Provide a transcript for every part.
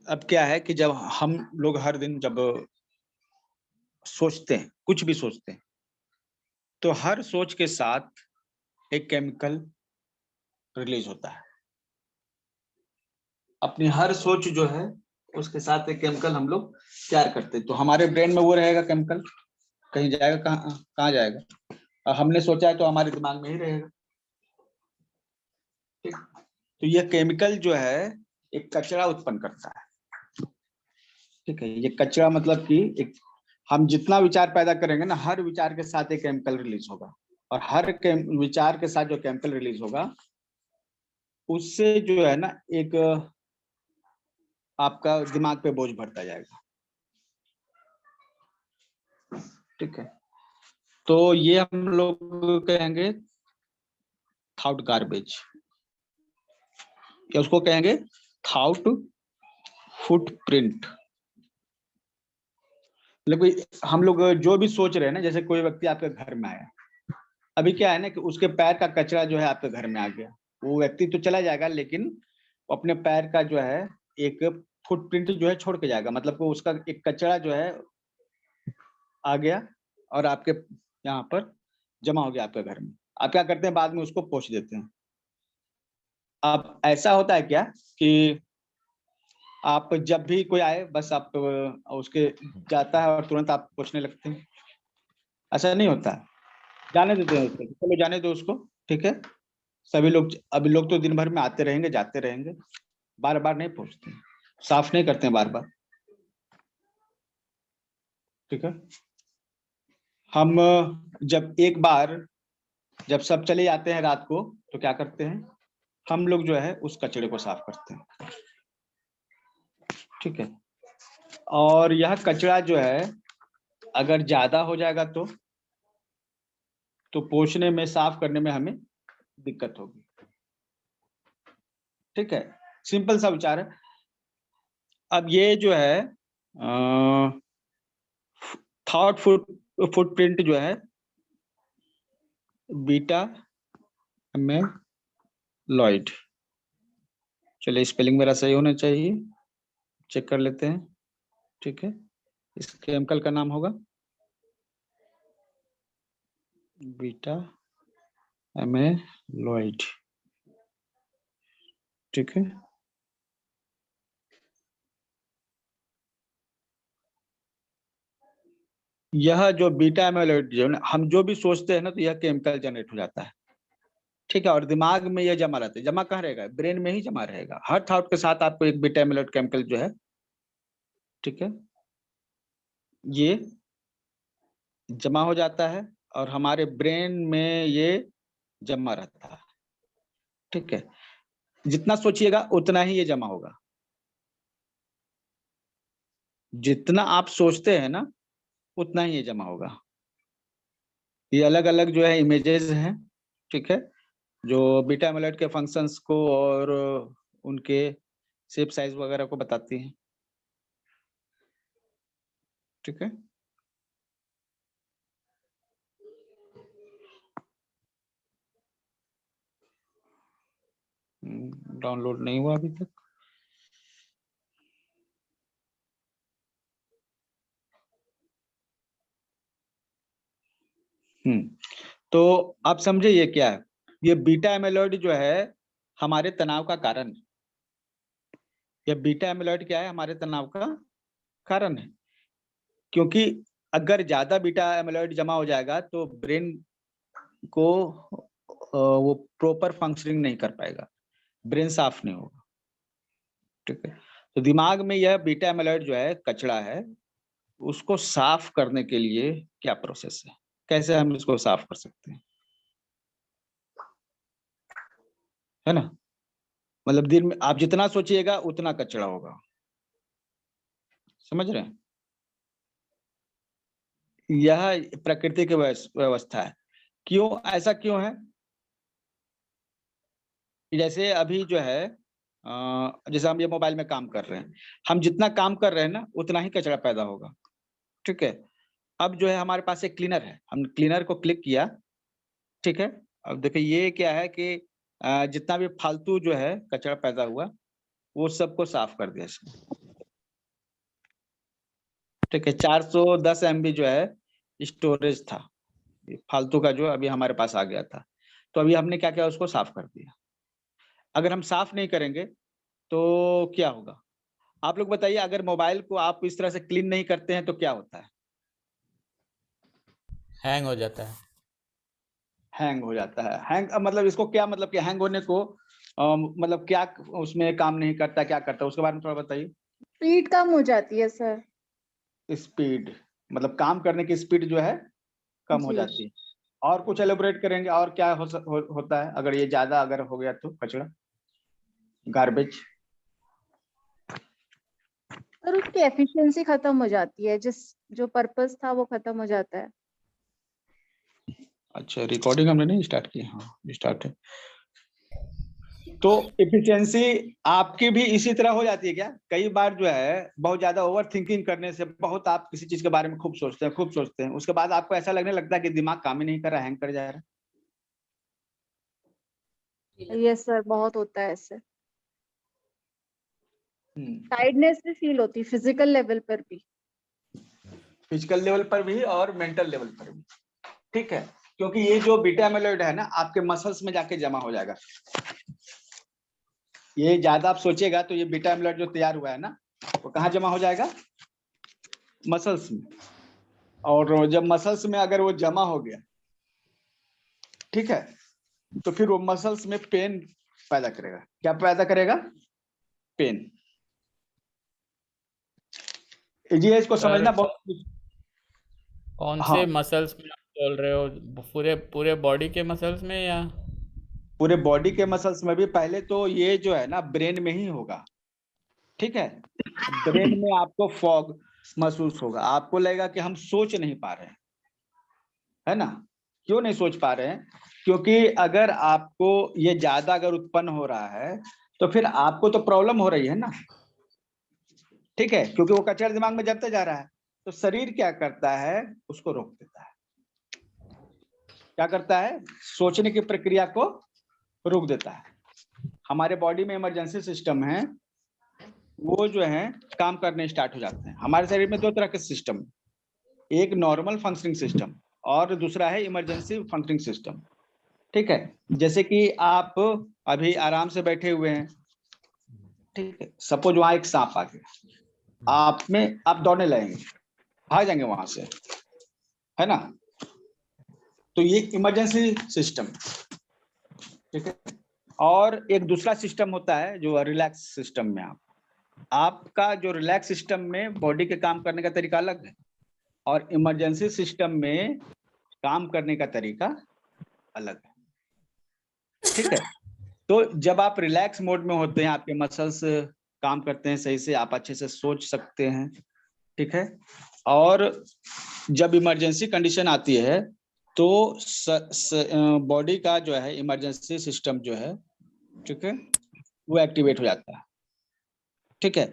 अब क्या है कि जब हम लोग हर दिन जब सोचते हैं, कुछ भी सोचते हैं, तो हर सोच के साथ एक केमिकल रिलीज होता है। अपनी हर सोच जो है उसके साथ एक केमिकल हम लोग तैयार करते हैं, तो हमारे ब्रेन में वो रहेगा केमिकल, कहीं जाएगा कहाँ कहाँ जाएगा? और हमने सोचा है तो हमारे दिमाग में ही रहेगा। ठीक, तो ये केमिकल जो है एक कचरा उत्पन्न करता है। ठीक है, ये कचरा मतलब कि एक हम जितना विचार पैदा करेंगे ना, हर विचार के साथ एक केमिकल रिलीज होगा, और हर विचार के साथ जो केमिकल रिलीज होगा उससे जो है ना एक आपका दिमाग पे बोझ बढ़ता जाएगा। ठीक है, तो ये हम लोग कहेंगे थॉट गार्बेज, या उसको कहेंगे थॉट फुटप्रिंट। मतलब हम लोग जो भी सोच रहे हैं ना, जैसे कोई व्यक्ति आपके घर में आया, अभी क्या है ना कि उसके पैर का कचरा जो है आपके घर में आ गया, वो व्यक्ति तो चला जाएगा लेकिन अपने पैर का जो है एक फुटप्रिंट जो है छोड़ के जाएगा, मतलब को उसका एक कचरा जो है आ गया और आपके यहाँ पर जमा हो गया आपके घर में। आप क्या करते हैं, बाद में उसको पोंछ देते हैं। अब ऐसा होता है क्या कि आप जब भी कोई आए बस आप उसके जाता है और तुरंत आप पोंछने लगते हैं? ऐसा नहीं होता है, जाने देते हैं उसको, चलो जाने दो उसको। ठीक है, सभी लोग, अभी लोग तो दिन भर में आते रहेंगे जाते रहेंगे, बार बार नहीं पोंछते, साफ नहीं करते हैं बार बार। ठीक है, हम जब एक बार जब सब चले जाते हैं रात को तो क्या करते हैं, हम लोग जो है उस कचरे को साफ करते हैं। ठीक है, और यह कचरा जो है अगर ज्यादा हो जाएगा तो पोंछने में, साफ करने में हमें दिक्कत होगी। ठीक है, सिंपल सा विचार है। अब ये जो है थॉट फुटप्रिंट जो है बीटा एमेलॉइड, चलिए स्पेलिंग मेरा सही होना चाहिए, चेक कर लेते हैं। ठीक है, इस केमिकल का नाम होगा बीटा एमेलॉइड। ठीक है, यह जो बीटा एमेलॉइड जो हम जो भी सोचते हैं ना, तो यह केमिकल जनरेट हो जाता है। ठीक है, और दिमाग में यह जमा रहता है। जमा कहाँ रहेगा? ब्रेन में ही जमा रहेगा। हर थॉट के साथ आपको एक बीटा एमेलॉइड केमिकल जो है, ठीक है, ये जमा हो जाता है और हमारे ब्रेन में ये जमा रहता है। ठीक है, जितना सोचिएगा उतना ही ये जमा होगा। जितना आप सोचते हैं ना उतना ही ये जमा होगा। ये अलग अलग जो है इमेजेस हैं। ठीक है, जो बीटा एमेलॉइड के फंक्शंस को और उनके शेप साइज वगैरह को बताती हैं। ठीक है, डाउनलोड नहीं हुआ अभी तक। तो आप समझे ये क्या है? ये बीटा एमेलॉइड जो है हमारे तनाव का कारण है। ये बीटा एमेलॉइड क्या है? हमारे तनाव का कारण है, क्योंकि अगर ज्यादा बीटा एमेलॉइड जमा हो जाएगा तो ब्रेन को वो प्रॉपर फंक्शनिंग नहीं कर पाएगा, ब्रेन साफ नहीं होगा। ठीक है, तो दिमाग में यह बीटा एमेलॉइड जो है कचरा है, उसको साफ करने के लिए क्या प्रोसेस है, कैसे हम इसको साफ कर सकते हैं? है ना, मतलब दिन में आप जितना सोचिएगा उतना कचरा होगा। समझ रहे हैं? यह प्रकृति की व्यवस्था है। क्यों ऐसा क्यों है? जैसे अभी जो है जैसे हम ये मोबाइल में काम कर रहे हैं, हम जितना काम कर रहे हैं ना उतना ही कचरा पैदा होगा। ठीक है, अब जो है हमारे पास एक क्लीनर है, हम क्लीनर को क्लिक किया। ठीक है, अब देखिए ये क्या है कि जितना भी फालतू जो है कचरा पैदा हुआ वो सबको साफ कर दिया इसने। ठीक है, 410 MB जो है स्टोरेज था, फालतू का जो अभी हमारे पास आ गया था। तो अभी हमने क्या किया, उसको साफ कर दिया। अगर हम साफ नहीं करेंगे तो क्या होगा? आप लोग बताइए, अगर मोबाइल को आप इस तरह से क्लीन नहीं करते हैं तो क्या होता है? हैंग हो जाता है। हैंग हो जाता है। हैंग मतलब इसको क्या मतलब कि हैंग होने को मतलब क्या उसमें काम नहीं करता, क्या करता है उसके बारे में थोड़ा बताइए। स्पीड कम हो जाती है सर। स्पीड मतलब काम करने की स्पीड जो है कम हो जी। जाती है। और कुछ एलोबरेट करेंगे, और क्या होता है अगर ये ज्यादा अगर हो गया तो कचरा, गार्बेज? सर उसकी एफिशिएंसी खत्म हो जाती है, जो पर्पस था वो खत्म हो जाता है। अच्छा, रिकॉर्डिंग हमने नहीं स्टार्ट की? हाँ स्टार्ट है। तो एफिशिएंसी आपकी भी इसी तरह हो जाती है क्या? कई बार जो है बहुत ज्यादा ओवर थिंकिंग करने से, बहुत आप किसी चीज के बारे में खूब सोचते हैं, उसके बाद आपको ऐसा लगने लगता है कि दिमाग काम ही नहीं कर रहा, हैंग कर जा रहा है। यस सर, बहुत होता है ऐसे। हम्म। टायर्डनेस भी फील होती है फिजिकल लेवल पर भी। फिजिकल लेवल पर भी और मेंटल लेवल पर भी। ठीक है, क्योंकि ये जो बीटा एमिलॉइड है ना, आपके मसल्स में जाके जमा हो जाएगा। ये ज्यादा आप सोचिएगा तो ये बीटा एमिलॉइड जो तैयार हुआ है ना, वो कहाँ जमा हो जाएगा? मसल्स में। और जब मसल्स में अगर वो जमा हो गया, ठीक है, तो फिर वो मसल्स में पेन पैदा करेगा। क्या पैदा करेगा? पेन। जी, इसको सर समझना बहुत। कौन हाँ, से मसल्स में आप बोल रहे हो? पूरे पूरे बॉडी के मसल्स में या? पूरे बॉडी के मसल्स में भी। पहले तो ये जो है ना ब्रेन में ही होगा, ठीक है। ब्रेन में आपको फॉग महसूस होगा, आपको लगेगा कि हम सोच नहीं पा रहे हैं, है ना? क्यों नहीं सोच पा रहे हैं? क्योंकि अगर आपको ये ज्यादा अगर उत्पन्न हो रहा है तो फिर आपको तो प्रॉब्लम हो रही है ना, ठीक है, क्योंकि वो कचरा दिमाग में जमते जा रहा है। तो शरीर क्या करता है? उसको रोक देता है। क्या करता है? सोचने की प्रक्रिया को रोक देता है। हमारे बॉडी में इमरजेंसी सिस्टम है, वो जो है काम करने स्टार्ट हो जाते हैं। हमारे शरीर में दो तरह के सिस्टम, एक नॉर्मल फंक्शनिंग सिस्टम और दूसरा है इमरजेंसी फंक्शनिंग सिस्टम। ठीक है, जैसे कि आप अभी आराम से बैठे हुए हैं, ठीक है, सपोज वहां एक सांप आ गया, आप दौड़ने लगेंगे, भाग जाएंगे वहां से, है ना? तो ये इमरजेंसी सिस्टम, ठीक है। और एक दूसरा सिस्टम होता है जो रिलैक्स सिस्टम में आपका जो रिलैक्स सिस्टम में बॉडी के काम करने का तरीका अलग है, और इमरजेंसी सिस्टम में काम करने का तरीका अलग है, ठीक है। तो जब आप रिलैक्स मोड में होते हैं, आपके मसल्स काम करते हैं सही से, आप अच्छे से सोच सकते हैं, ठीक है। और जब इमरजेंसी कंडीशन आती है तो बॉडी का जो है इमरजेंसी सिस्टम जो है, ठीक है, वो एक्टिवेट हो जाता है, ठीक है।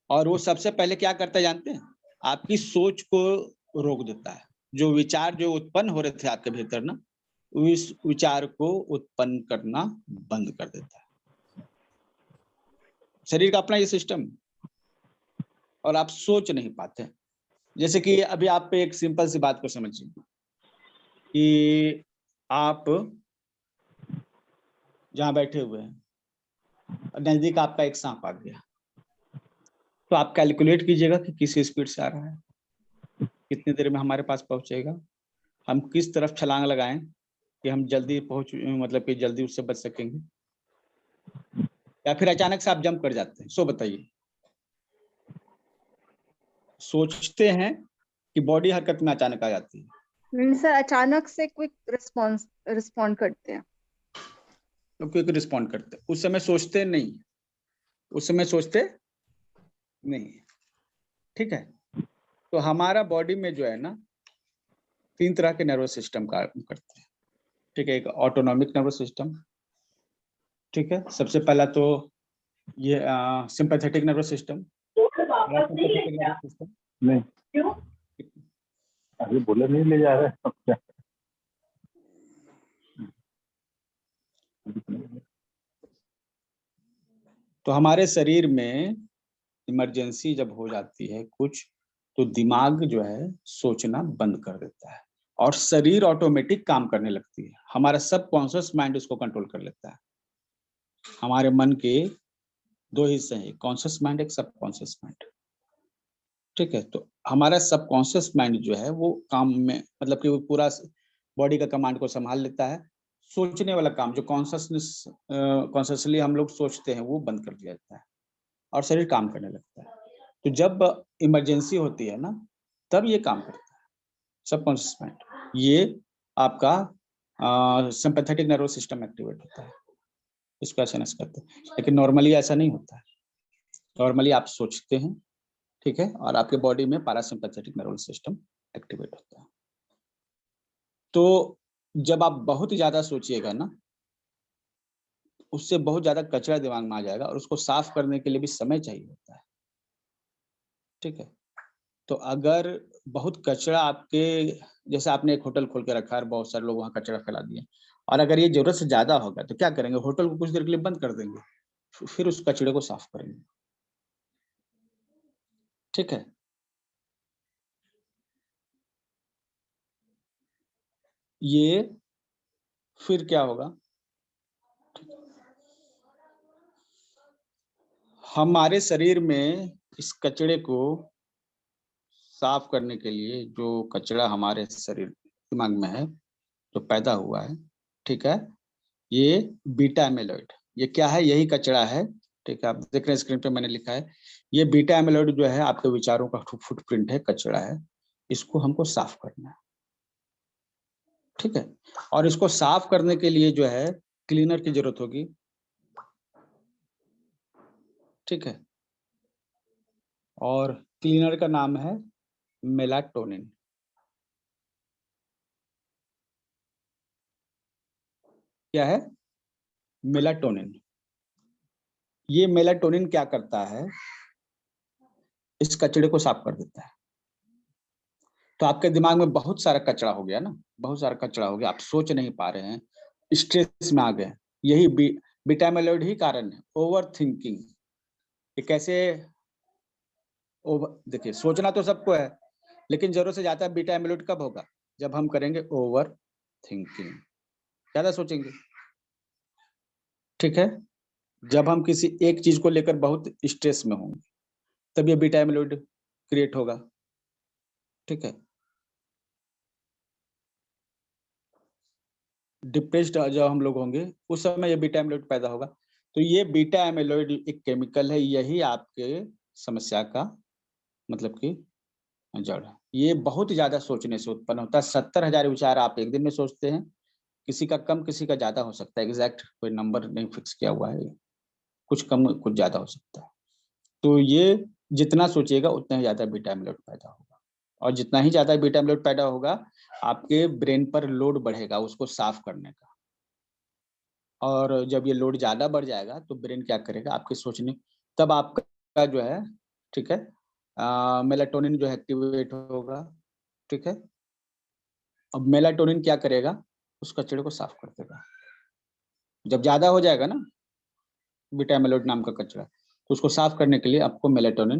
और वो सबसे पहले क्या करता है जानते हैं? आपकी सोच को रोक देता है। जो विचार जो उत्पन्न हो रहे थे आपके भीतर ना, उस विचार को उत्पन्न करना बंद कर देता है। शरीर का अपना ये सिस्टम, और आप सोच नहीं पाते। जैसे कि अभी आप एक सिंपल सी बात को समझिए कि आप जहां बैठे हुए हैं, नजदीक आपका एक सांप आ गया, तो आप कैलकुलेट कीजिएगा कि किस स्पीड से आ रहा है, कितनी देर में हमारे पास पहुंचेगा, हम किस तरफ छलांग लगाएं कि हम जल्दी पहुंच, मतलब कि जल्दी उससे बच सकेंगे, या फिर अचानक से आप जंप कर जाते हैं। सो बताइए, सोचते हैं कि बॉडी हरकत में अचानक आ जाती है, सर अचानक से क्विक रिस्पॉन्ड करते हैं। तो क्विक रिस्पॉन्ड करते हैं। उस समय सोचते नहीं, उस समय सोचते नहीं, ठीक है। तो हमारा बॉडी में जो है ना 3 तरह के नर्वस सिस्टम काम करते हैं, ठीक है। एक ऑटोनॉमिक नर्वस सिस्टम, ठीक है, सबसे पहला तो ये sympathetic nervous system, parasympathetic nervous system. नहीं, क्यों? अभी बोले नहीं ले जा रहे हैं, अब क्या? तो हमारे शरीर में इमरजेंसी जब हो जाती है कुछ, तो दिमाग जो है सोचना बंद कर देता है और शरीर ऑटोमेटिक काम करने लगती है। हमारा सबकॉन्शियस माइंड इसको कंट्रोल कर लेता है। हमारे मन के 2 हिस्से हैं, कॉन्शियस माइंड, एक सबकॉन्शियस माइंड। ठीक है, तो हमारा सबकॉन्शियस माइंड जो है वो काम में मतलब कि वो पूरा बॉडी का कमांड को संभाल लेता है। सोचने वाला काम जो कॉन्शियसली हम लोग सोचते हैं वो बंद कर दिया जाता है और शरीर काम करने लगता है। तो जब इमरजेंसी होती है ना, तब ये काम करता है सबकॉन्शियस माइंड। ये आपका सिंपैथेटिक नर्वस सिस्टम एक्टिवेट होता है, इसको एसएनएस कहते हैं। लेकिन नॉर्मली ऐसा नहीं होता है। नॉर्मली आप सोचते हैं, ठीक है, और आपके बॉडी में पैरासिम्पैथेटिक नर्वस सिस्टम एक्टिवेट होता है। तो जब आप बहुत ज्यादा सोचिएगा ना, उससे बहुत ज्यादा कचरा दिमाग में आ जाएगा और उसको साफ करने के लिए भी समय चाहिए होता है। ठीक है, तो अगर बहुत कचरा आपके, जैसे आपने एक होटल खोल के रखा है, बहुत सारे लोग वहाँ कचरा फैला दिए, और अगर ये जरूरत से ज्यादा होगा तो क्या करेंगे? होटल को कुछ देर के लिए बंद कर देंगे, फिर उस कचरे को साफ करेंगे। ठीक है, ये फिर क्या होगा? हमारे शरीर में इस कचरे को साफ करने के लिए, जो कचरा हमारे शरीर दिमाग में है जो पैदा हुआ है, ठीक है, ये बीटा एमिलॉइड, ये क्या है? यही कचरा है। ठीक है, आप देख रहे हैं स्क्रीन पे मैंने लिखा है, ये बीटा एमिलॉइड जो है आपके विचारों का फुटप्रिंट है, कचरा है। इसको हमको साफ करना है। ठीक है, और इसको साफ करने के लिए जो है क्लीनर की जरूरत होगी। ठीक है, और क्लीनर का नाम है मेलाटोनिन। क्या है? मेलाटोनिन। ये मेलाटोनिन क्या करता है? इस कचरे को साफ कर देता है। तो आपके दिमाग में बहुत सारा कचरा हो गया ना, बहुत सारा कचरा हो गया, आप सोच नहीं पा रहे हैं, स्ट्रेस में आ गए। यही बीटा एमिलॉइड ही कारण है, ओवर थिंकिंग। ये कैसे? देखिए, सोचना तो सबको है, लेकिन जरूरत से ज्यादा बीटा एमिलॉइड कब होगा? जब हम करेंगे ओवर थिंकिंग, ज्यादा सोचेंगे। ठीक है, जब हम किसी एक चीज को लेकर बहुत स्ट्रेस में होंगे, तब ये बीटा एमिलॉइड क्रिएट होगा। ठीक है, डिप्रेस्ड जब हम लोग होंगे उस समय ये बीटा एमिलॉइड पैदा होगा। तो ये बीटा एमिलॉइड एक केमिकल है, यही आपके समस्या का मतलब कि जड़ है। ये बहुत ज्यादा सोचने से उत्पन्न होता है। 70,000 विचार आप एक दिन में सोचते हैं, किसी का कम किसी का ज्यादा हो सकता है, एग्जैक्ट कोई नंबर नहीं फिक्स किया हुआ है, कुछ कम कुछ ज्यादा हो सकता है। तो ये जितना सोचिएगा उतना ही ज्यादा बीटा एमिलॉइड पैदा होगा, और जितना ही ज्यादा बीटा एमिलॉइड पैदा होगा आपके ब्रेन पर लोड बढ़ेगा उसको साफ करने का। और जब ये लोड ज्यादा बढ़ जाएगा तो ब्रेन क्या करेगा? आपके सोचने, तब आपका जो है, ठीक है, मेलाटोनिन जो है एक्टिवेट होगा। ठीक है, अब मेलाटोनिन क्या करेगा? उस कचरे को साफ कर देगा। जब ज्यादा हो जाएगा ना बीटा एमिलॉइड नाम का कचरा, तो उसको साफ करने के लिए आपको मेलाटोनिन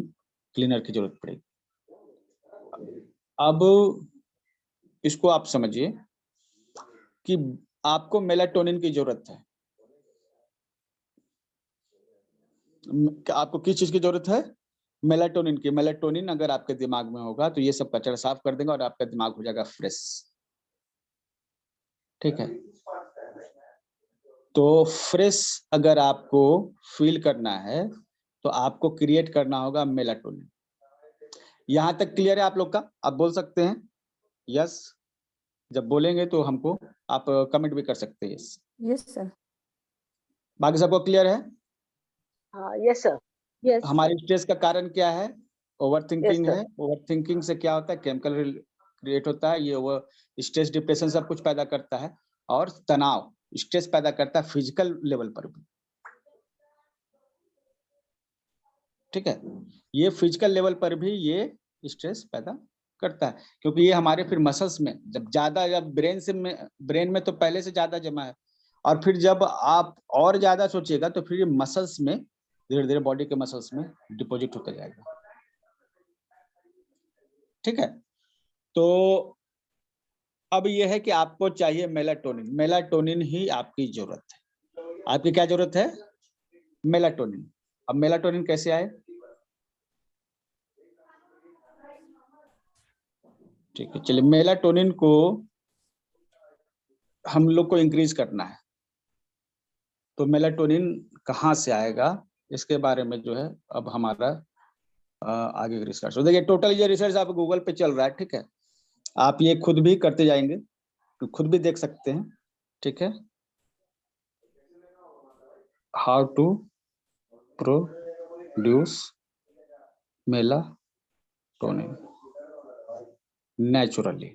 क्लीनर की जरूरत पड़ेगी। अब इसको आप समझिए कि आपको मेलाटोनिन की जरूरत है। आपको किस चीज की जरूरत है? मेलाटोनिन की। मेलाटोनिन अगर आपके दिमाग में होगा तो ये सब कचरा साफ कर देगा और आपका दिमाग हो जाएगा फ्रेश। ठीक है, तो फ्रेश अगर आपको फील करना है तो आपको क्रिएट करना होगा मेलाटोनिन। यहाँ तक क्लियर है आप लोग का? आप बोल सकते हैं यस। जब बोलेंगे तो हमको आप कमेंट भी कर सकते हैं। Yes sir. बाकी सबको क्लियर है? हाँ यस सर। यस हमारे स्ट्रेस का कारण क्या है? ओवर थिंकिंग Yes, है। ओवर थिंकिंग से क्या होता है? केमिकल क्रिएट होता है, ये ओवर स्ट्रेस डिप्रेशन सब कुछ पैदा करता है, और तनाव स्ट्रेस पैदा करता है फिजिकल लेवल पर भी। ठीक है, ये फिजिकल लेवल पर भी ये स्ट्रेस पैदा करता है, क्योंकि ये हमारे फिर मसल्स में जब ज्यादा, जब ब्रेन में तो पहले से ज्यादा जमा है, और फिर जब आप और ज्यादा सोचिएगा तो फिर ये मसल्स में धीरे धीरे बॉडी के मसल्स में डिपॉजिट होता जाएगा। ठीक है। तो अब ये है कि आपको चाहिए मेलाटोनिन, मेलाटोनिन ही आपकी जरूरत है। आपकी क्या जरूरत है? मेलाटोनिन। अब मेलाटोनिन कैसे आए? ठीक है, चलिए मेलाटोनिन को हम लोग को इंक्रीज करना है, तो मेलाटोनिन कहाँ से आएगा इसके बारे में जो है अब हमारा आगे रिसर्च। तो देखिए टोटल ये रिसर्च आप गूगल पे चल रहा है, ठीक है, आप ये खुद भी करते जाएंगे तो खुद भी देख सकते हैं, ठीक है। How to produce melatonin naturally,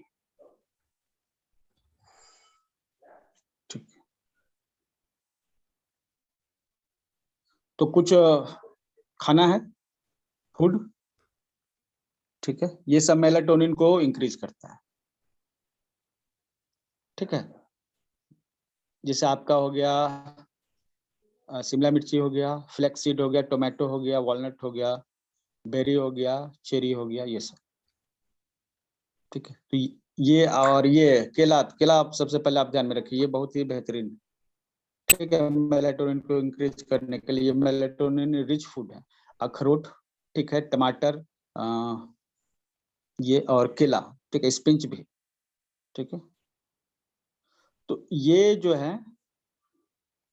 ठीक। तो कुछ खाना है, फूड, ठीक है, ये सब मेलाटोनिन को इंक्रीज करता है, ठीक है। जैसे आपका हो गया शिमला मिर्ची हो गया, फ्लैक्स सीड हो गया, टोमेटो हो गया, वॉलनट हो गया, बेरी हो गया, चेरी हो गया, ये सब, ठीक है। तो ये और ये केला, केला आप सबसे पहले आप ध्यान में रखिए, ये बहुत ही बेहतरीन, ठीक है, मेलाटोनिन को इंक्रीज करने के लिए। मेलाटोनिन रिच फूड है। अखरोट, ठीक है, टमाटर, ये और केला, ठीक है, स्पिंच भी, ठीक है। तो ये जो है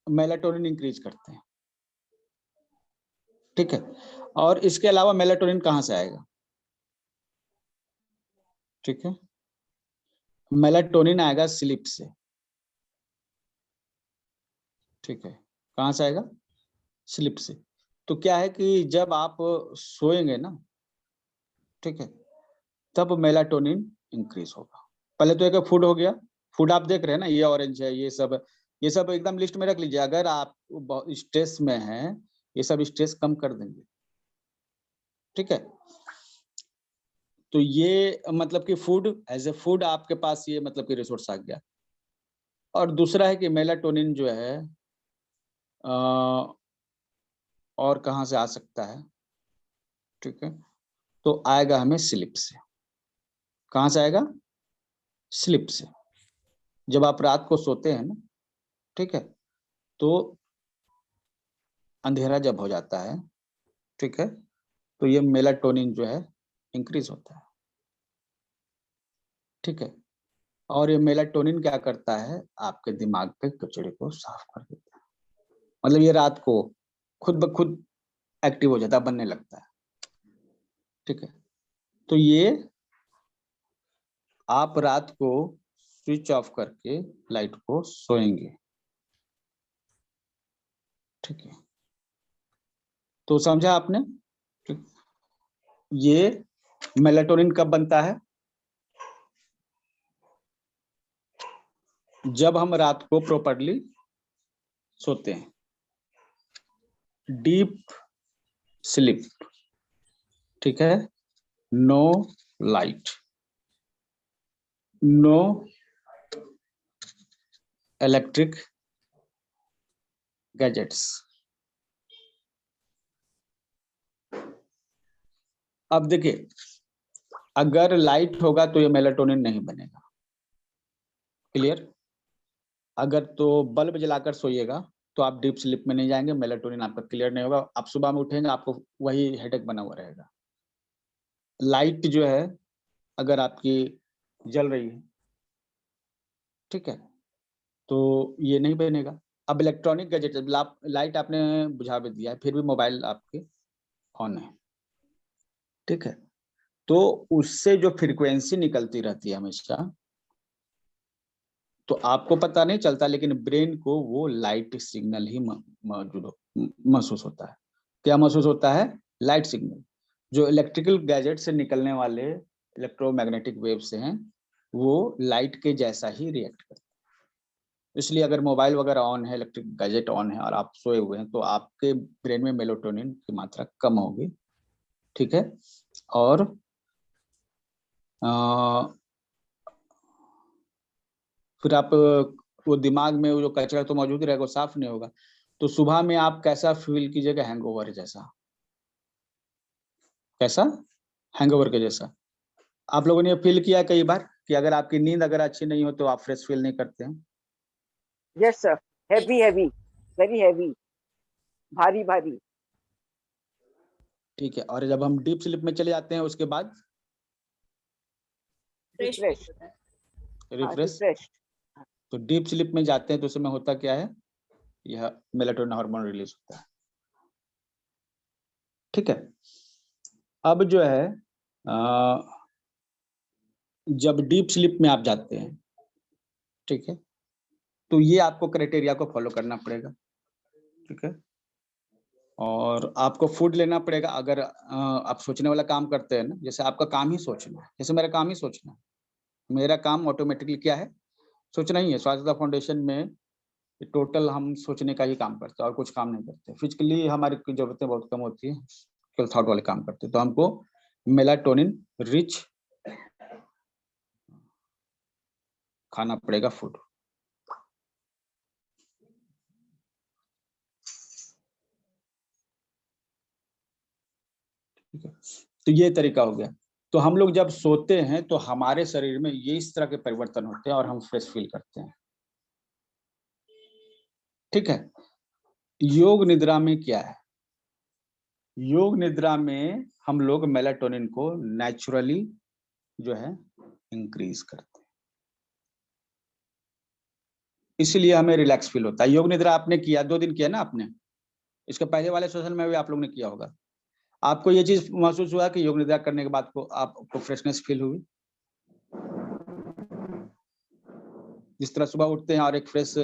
मेलाटोनिन इंक्रीज करते हैं, ठीक है। और इसके अलावा मेलाटोनिन कहाँ से आएगा? ठीक है, मेलाटोनिन आएगा स्लीप से, ठीक है। कहाँ से आएगा? स्लीप से। तो क्या है कि जब आप सोएंगे ना, ठीक है, तब मेलाटोनिन इंक्रीज होगा। पहले तो एक फूड हो गया, फूड आप देख रहे हैं ना, ये ऑरेंज है, ये सब एकदम लिस्ट में रख लीजिए। अगर आप स्ट्रेस में हैं, ये सब स्ट्रेस कम कर देंगे, ठीक है। तो ये मतलब कि फूड एज ए फूड आपके पास ये मतलब कि रिसोर्स आ गया। और दूसरा है कि मेलाटोनिन जो है और कहाँ से आ सकता है, ठीक है, तो आएगा हमें स्लीप से। कहाँ से आएगा? स्लीप से। जब आप रात को सोते हैं ना, ठीक है, तो अंधेरा जब हो जाता है, ठीक है, तो ये मेलाटोनिन जो है इंक्रीज होता है, ठीक है। और ये मेलाटोनिन क्या करता है? आपके दिमाग पे कचरे को साफ कर देता है। मतलब ये रात को खुद ब खुद एक्टिव हो जाता है, बनने लगता है, ठीक है। तो ये आप रात को स्विच ऑफ करके लाइट को सोएंगे, ठीक है। तो समझा आपने? ठीक। ये मेलाटोनिन कब बनता है? जब हम रात को प्रॉपर्ली सोते हैं, डीप स्लीप, ठीक है, no light, no electric gadgets. अब देखिए, अगर लाइट होगा तो ये मेलाटोनिन नहीं बनेगा, क्लियर। अगर तो बल्ब जलाकर सोइएगा तो आप डीप स्लीप में नहीं जाएंगे, मेलाटोनिन आपका क्लियर नहीं होगा, आप सुबह में उठेंगे आपको वही हेडेक बना हुआ रहेगा। लाइट जो है अगर आपकी जल रही है, ठीक है, तो ये नहीं बनेगा। अब इलेक्ट्रॉनिक गैजेट, लाइट आपने बुझा भी दिया है, फिर भी मोबाइल आपके ऑन है, ठीक है, तो उससे जो फ्रीक्वेंसी निकलती रहती है हमेशा, तो आपको पता नहीं चलता, लेकिन ब्रेन को वो लाइट सिग्नल ही महसूस होता है। क्या महसूस होता है? Light signal. जो इलेक्ट्रिकल गैजेट से निकलने वाले इलेक्ट्रोमैग्नेटिक वेव से हैं, वो लाइट के जैसा ही रिएक्ट करते हैं। इसलिए अगर मोबाइल वगैरह ऑन है, इलेक्ट्रिक गैजेट ऑन है और आप सोए हुए हैं, तो आपके ब्रेन में मेलाटोनिन की मात्रा कम होगी, ठीक है। और फिर आप वो दिमाग में वो जो कचरा तो मौजूद रहेगा, वो साफ नहीं होगा, तो सुबह में आप कैसा फील कीजिएगा? हैंगओवर जैसा। कैसा? हैंगओवर के जैसा। आप लोगों ने फील किया कई बार कि अगर आपकी नींद अगर अच्छी नहीं हो तो आप फ्रेश फील नहीं करते हैं? Yes, sir. Heavy, heavy. Very heavy. भारी भारी. ठीक है, और जब हम डीप स्लीप में चले जाते हैं उसके बाद Refresh. Refresh, Refreshed. तो डीप स्लीप में जाते हैं तो उस समय होता क्या है, यह मेलाटोनिन हार्मोन रिलीज होता है। ठीक है, अब जो है जब डीप स्लीप में आप जाते हैं, ठीक है, तो ये आपको क्राइटेरिया को फॉलो करना पड़ेगा। ठीक है, और आपको फूड लेना पड़ेगा। अगर आप सोचने वाला काम करते हैं ना, जैसे आपका काम ही सोचना है, जैसे मेरा काम ही सोचना है, मेरा काम ऑटोमेटिकली क्या है, सोचना ही है। स्वास्थ्य फाउंडेशन में टोटल हम सोचने का ही काम करते हैं और कुछ काम नहीं करते। फिजिकली हमारी जरूरतें बहुत कम होती है, केवल थॉट वाले काम करते हैं। तो हमको मेलाटोनिन रिच खाना पड़ेगा फूड। ठीक है, तो ये तरीका हो गया। तो हम लोग जब सोते हैं तो हमारे शरीर में ये इस तरह के परिवर्तन होते हैं और हम फ्रेश फील करते हैं। ठीक है, योग निद्रा में क्या है, योग निद्रा में हम लोग मेलाटोनिन को नेचुरली जो है इंक्रीज करते हैं, इसलिए हमें रिलैक्स फील होता है। योग निद्रा आपने किया, 2 दिन किया ना आपने, इसके पहले वाले सेशन में भी आप लोग ने किया होगा। आपको ये चीज महसूस हुआ कि योग निद्रा करने के बाद को आपको फ्रेशनेस फील हुई? जिस तरह सुबह उठते हैं और एक फ्रेश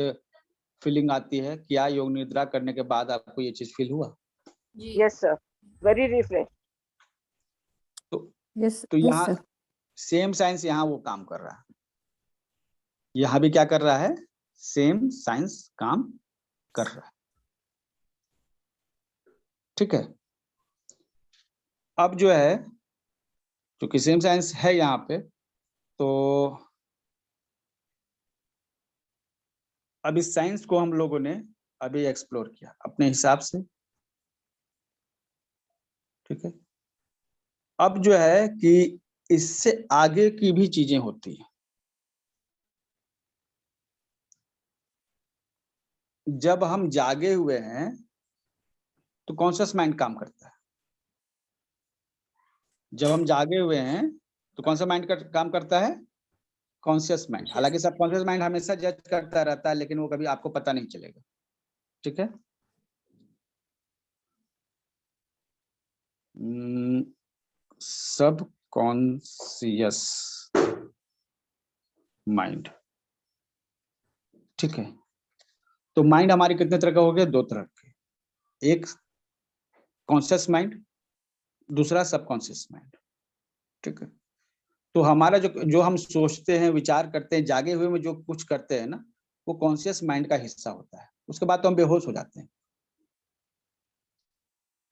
फीलिंग आती है, क्या योग निद्रा करने के बाद आपको ये चीज फील हुआ? Yes, sir. Very refreshed. Yes, तो yes, यहाँ sir. सेम साइंस यहाँ वो काम कर रहा है, यहाँ भी क्या कर रहा है, सेम साइंस काम कर रहा है। ठीक है, अब जो है क्योंकि सेम साइंस है यहाँ पे, तो अब इस साइंस को हम लोगों ने अभी एक्सप्लोर किया अपने हिसाब से। ठीक है, अब जो है कि इससे आगे की भी चीजें होती हैं। जब हम जागे हुए हैं तो कॉन्शियस माइंड काम करता है। जब हम जागे हुए हैं तो कौन सा माइंड काम करता है, कॉन्शियस माइंड। हालांकि सब कॉन्शियस माइंड हमेशा जज करता रहता है, लेकिन वो कभी आपको पता नहीं चलेगा। ठीक है, सब कॉन्शियस माइंड। ठीक है, तो माइंड हमारे कितने तरह का हो गया, 2 तरह के, एक कॉन्शियस माइंड, दूसरा सबकॉन्शियस माइंड। ठीक है, तो हमारा जो हम सोचते हैं, विचार करते हैं, जागे हुए में जो कुछ करते हैं ना, वो कॉन्शियस माइंड का हिस्सा होता है। उसके बाद तो हम बेहोश हो जाते हैं।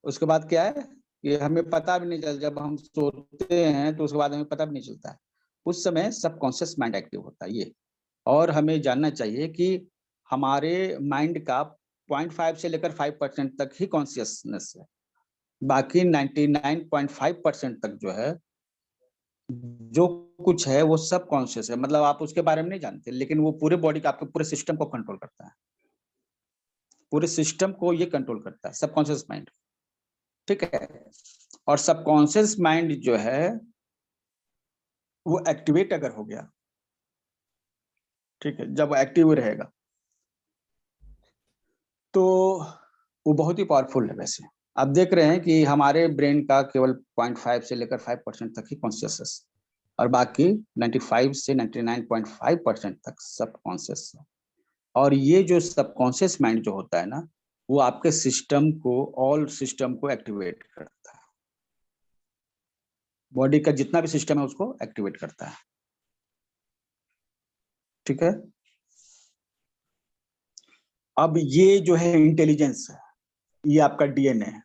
उसके बाद क्या है, ये हमें पता भी नहीं चलता। जब हम सोते हैं तो उसके बाद हमें पता भी नहीं चलता है। उस समय सबकॉन्शियस माइंड एक्टिव होता है ये। और हमें जानना चाहिए कि हमारे माइंड का 0.5 से लेकर 5% तक ही कॉन्शियसनेस है। बाकी 99.5% तक जो है, जो कुछ है वो सब कॉन्शियस है। मतलब आप उसके बारे में नहीं जानते, लेकिन वो पूरे बॉडी का, आपके पूरे सिस्टम को कंट्रोल करता है। पूरे सिस्टम को ये कंट्रोल करता है सबकॉन्शियस माइंड। ठीक है, और सबकॉन्शियस माइंड जो है वो एक्टिवेट अगर हो गया, ठीक है, जब एक्टिव रहेगा तो वो बहुत ही पावरफुल है। वैसे आप देख रहे हैं कि हमारे ब्रेन का केवल 0.5 से लेकर 5% तक ही कॉन्शियस है, और बाकी 95 से 99.5% तक सबकॉन्शियस है। और ये जो सबकॉन्शियस माइंड जो होता है ना, वो आपके सिस्टम को, ऑल सिस्टम को एक्टिवेट करता है। बॉडी का जितना भी सिस्टम है उसको एक्टिवेट करता है। ठीक है, अब ये जो है इंटेलिजेंस है, ये आपका डीएनए है।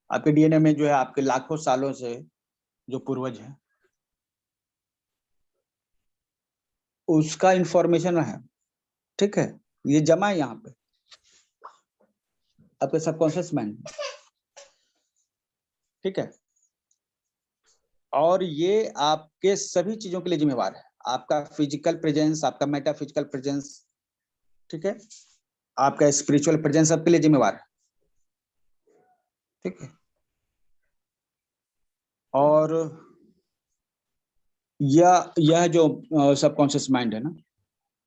आपके डीएनए में जो है आपके लाखों सालों से जो पूर्वज है उसका इंफॉर्मेशन है। ठीक है, ये जमा है यहाँ पे आपके सबकॉन्शियस माइंड में। ठीक है, और ये आपके सभी चीजों के लिए जिम्मेवार है, आपका फिजिकल प्रेजेंस, आपका मेटाफिजिकल प्रेजेंस, ठीक है, आपका स्पिरिचुअल प्रेजेंस, सबके लिए जिम्मेवार है, ठीक है। और यह जो सबकॉन्शियस माइंड है ना,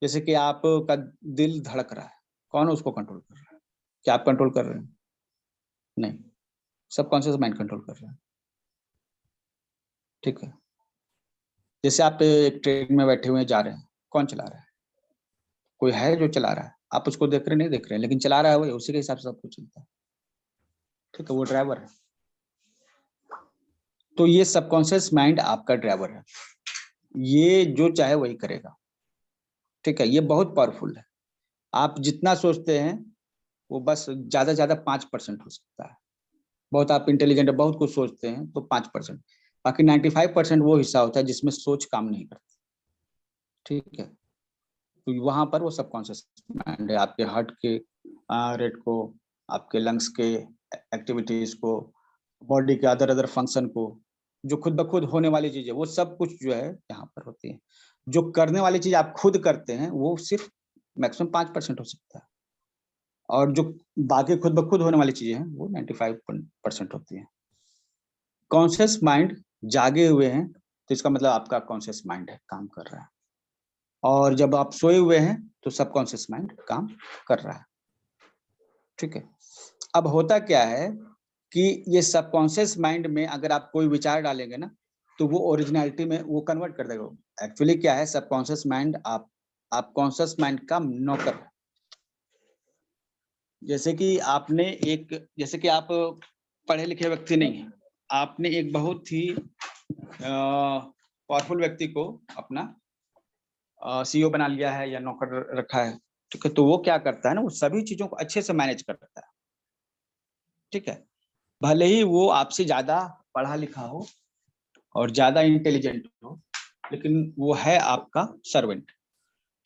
जैसे कि आपका दिल धड़क रहा है, कौन उसको कंट्रोल कर रहा है? क्या आप कंट्रोल कर रहे हैं? नहीं, सबकॉन्शियस माइंड कंट्रोल कर रहा है, ठीक है। जैसे आप एक ट्रेन में बैठे हुए जा रहे हैं, कौन चला रहा है? कोई है जो चला रहा है, आप उसको देख रहे नहीं देख रहे हैं, लेकिन चला रहा है वही, उसी के हिसाब से सब कुछ चलता है, ठीक है, वो ड्राइवर है। तो ये सबकॉन्शियस माइंड आपका ड्राइवर है, ये जो चाहे वही करेगा, ठीक है। ये बहुत पावरफुल है, आप जितना सोचते हैं वो बस ज्यादा से ज्यादा 5% हो सकता है। बहुत आप इंटेलिजेंट है, बहुत कुछ सोचते हैं तो 5%, बाकी 95% वो हिस्सा होता है जिसमें सोच काम नहीं करती, ठीक है। तो वहां पर वो सबकॉन्शियस माइंड है, आपके हार्ट के रेट को, आपके लंग्स के एक्टिविटीज को, बॉडी के अदर अदर फंक्शन को, जो खुद ब खुद होने वाली चीज है वो सब कुछ जो है यहाँ पर होती है। जो करने वाली चीज आप खुद करते हैं वो सिर्फ मैक्सिमम 5% हो सकता है, और जो बाकी खुद ब खुद होने वाली चीजें हैं वो 95% होती है। कॉन्शियस माइंड जागे हुए हैं तो इसका मतलब आपका कॉन्शियस माइंड है, काम कर रहा है, और जब आप सोए हुए हैं तो सबकॉन्शियस माइंड काम कर रहा है, ठीक है। अब होता क्या है कि ये सबकॉन्शियस माइंड में अगर आप कोई विचार डालेंगे ना तो वो ओरिजिनलिटी में वो कन्वर्ट कर देगा। एक्चुअली क्या है, सबकॉन्शियस माइंड आप कॉन्शियस माइंड का नौकर है। जैसे कि जैसे कि आप पढ़े लिखे व्यक्ति नहीं है, आपने एक बहुत ही पावरफुल व्यक्ति को अपना सीईओ बना लिया है या नौकर रखा है, ठीक है। तो वो क्या करता है ना, वो सभी चीजों को अच्छे से मैनेज करता है, ठीक है। भले ही वो आपसे ज्यादा पढ़ा लिखा हो और ज्यादा इंटेलिजेंट हो, लेकिन वो है आपका सर्वेंट।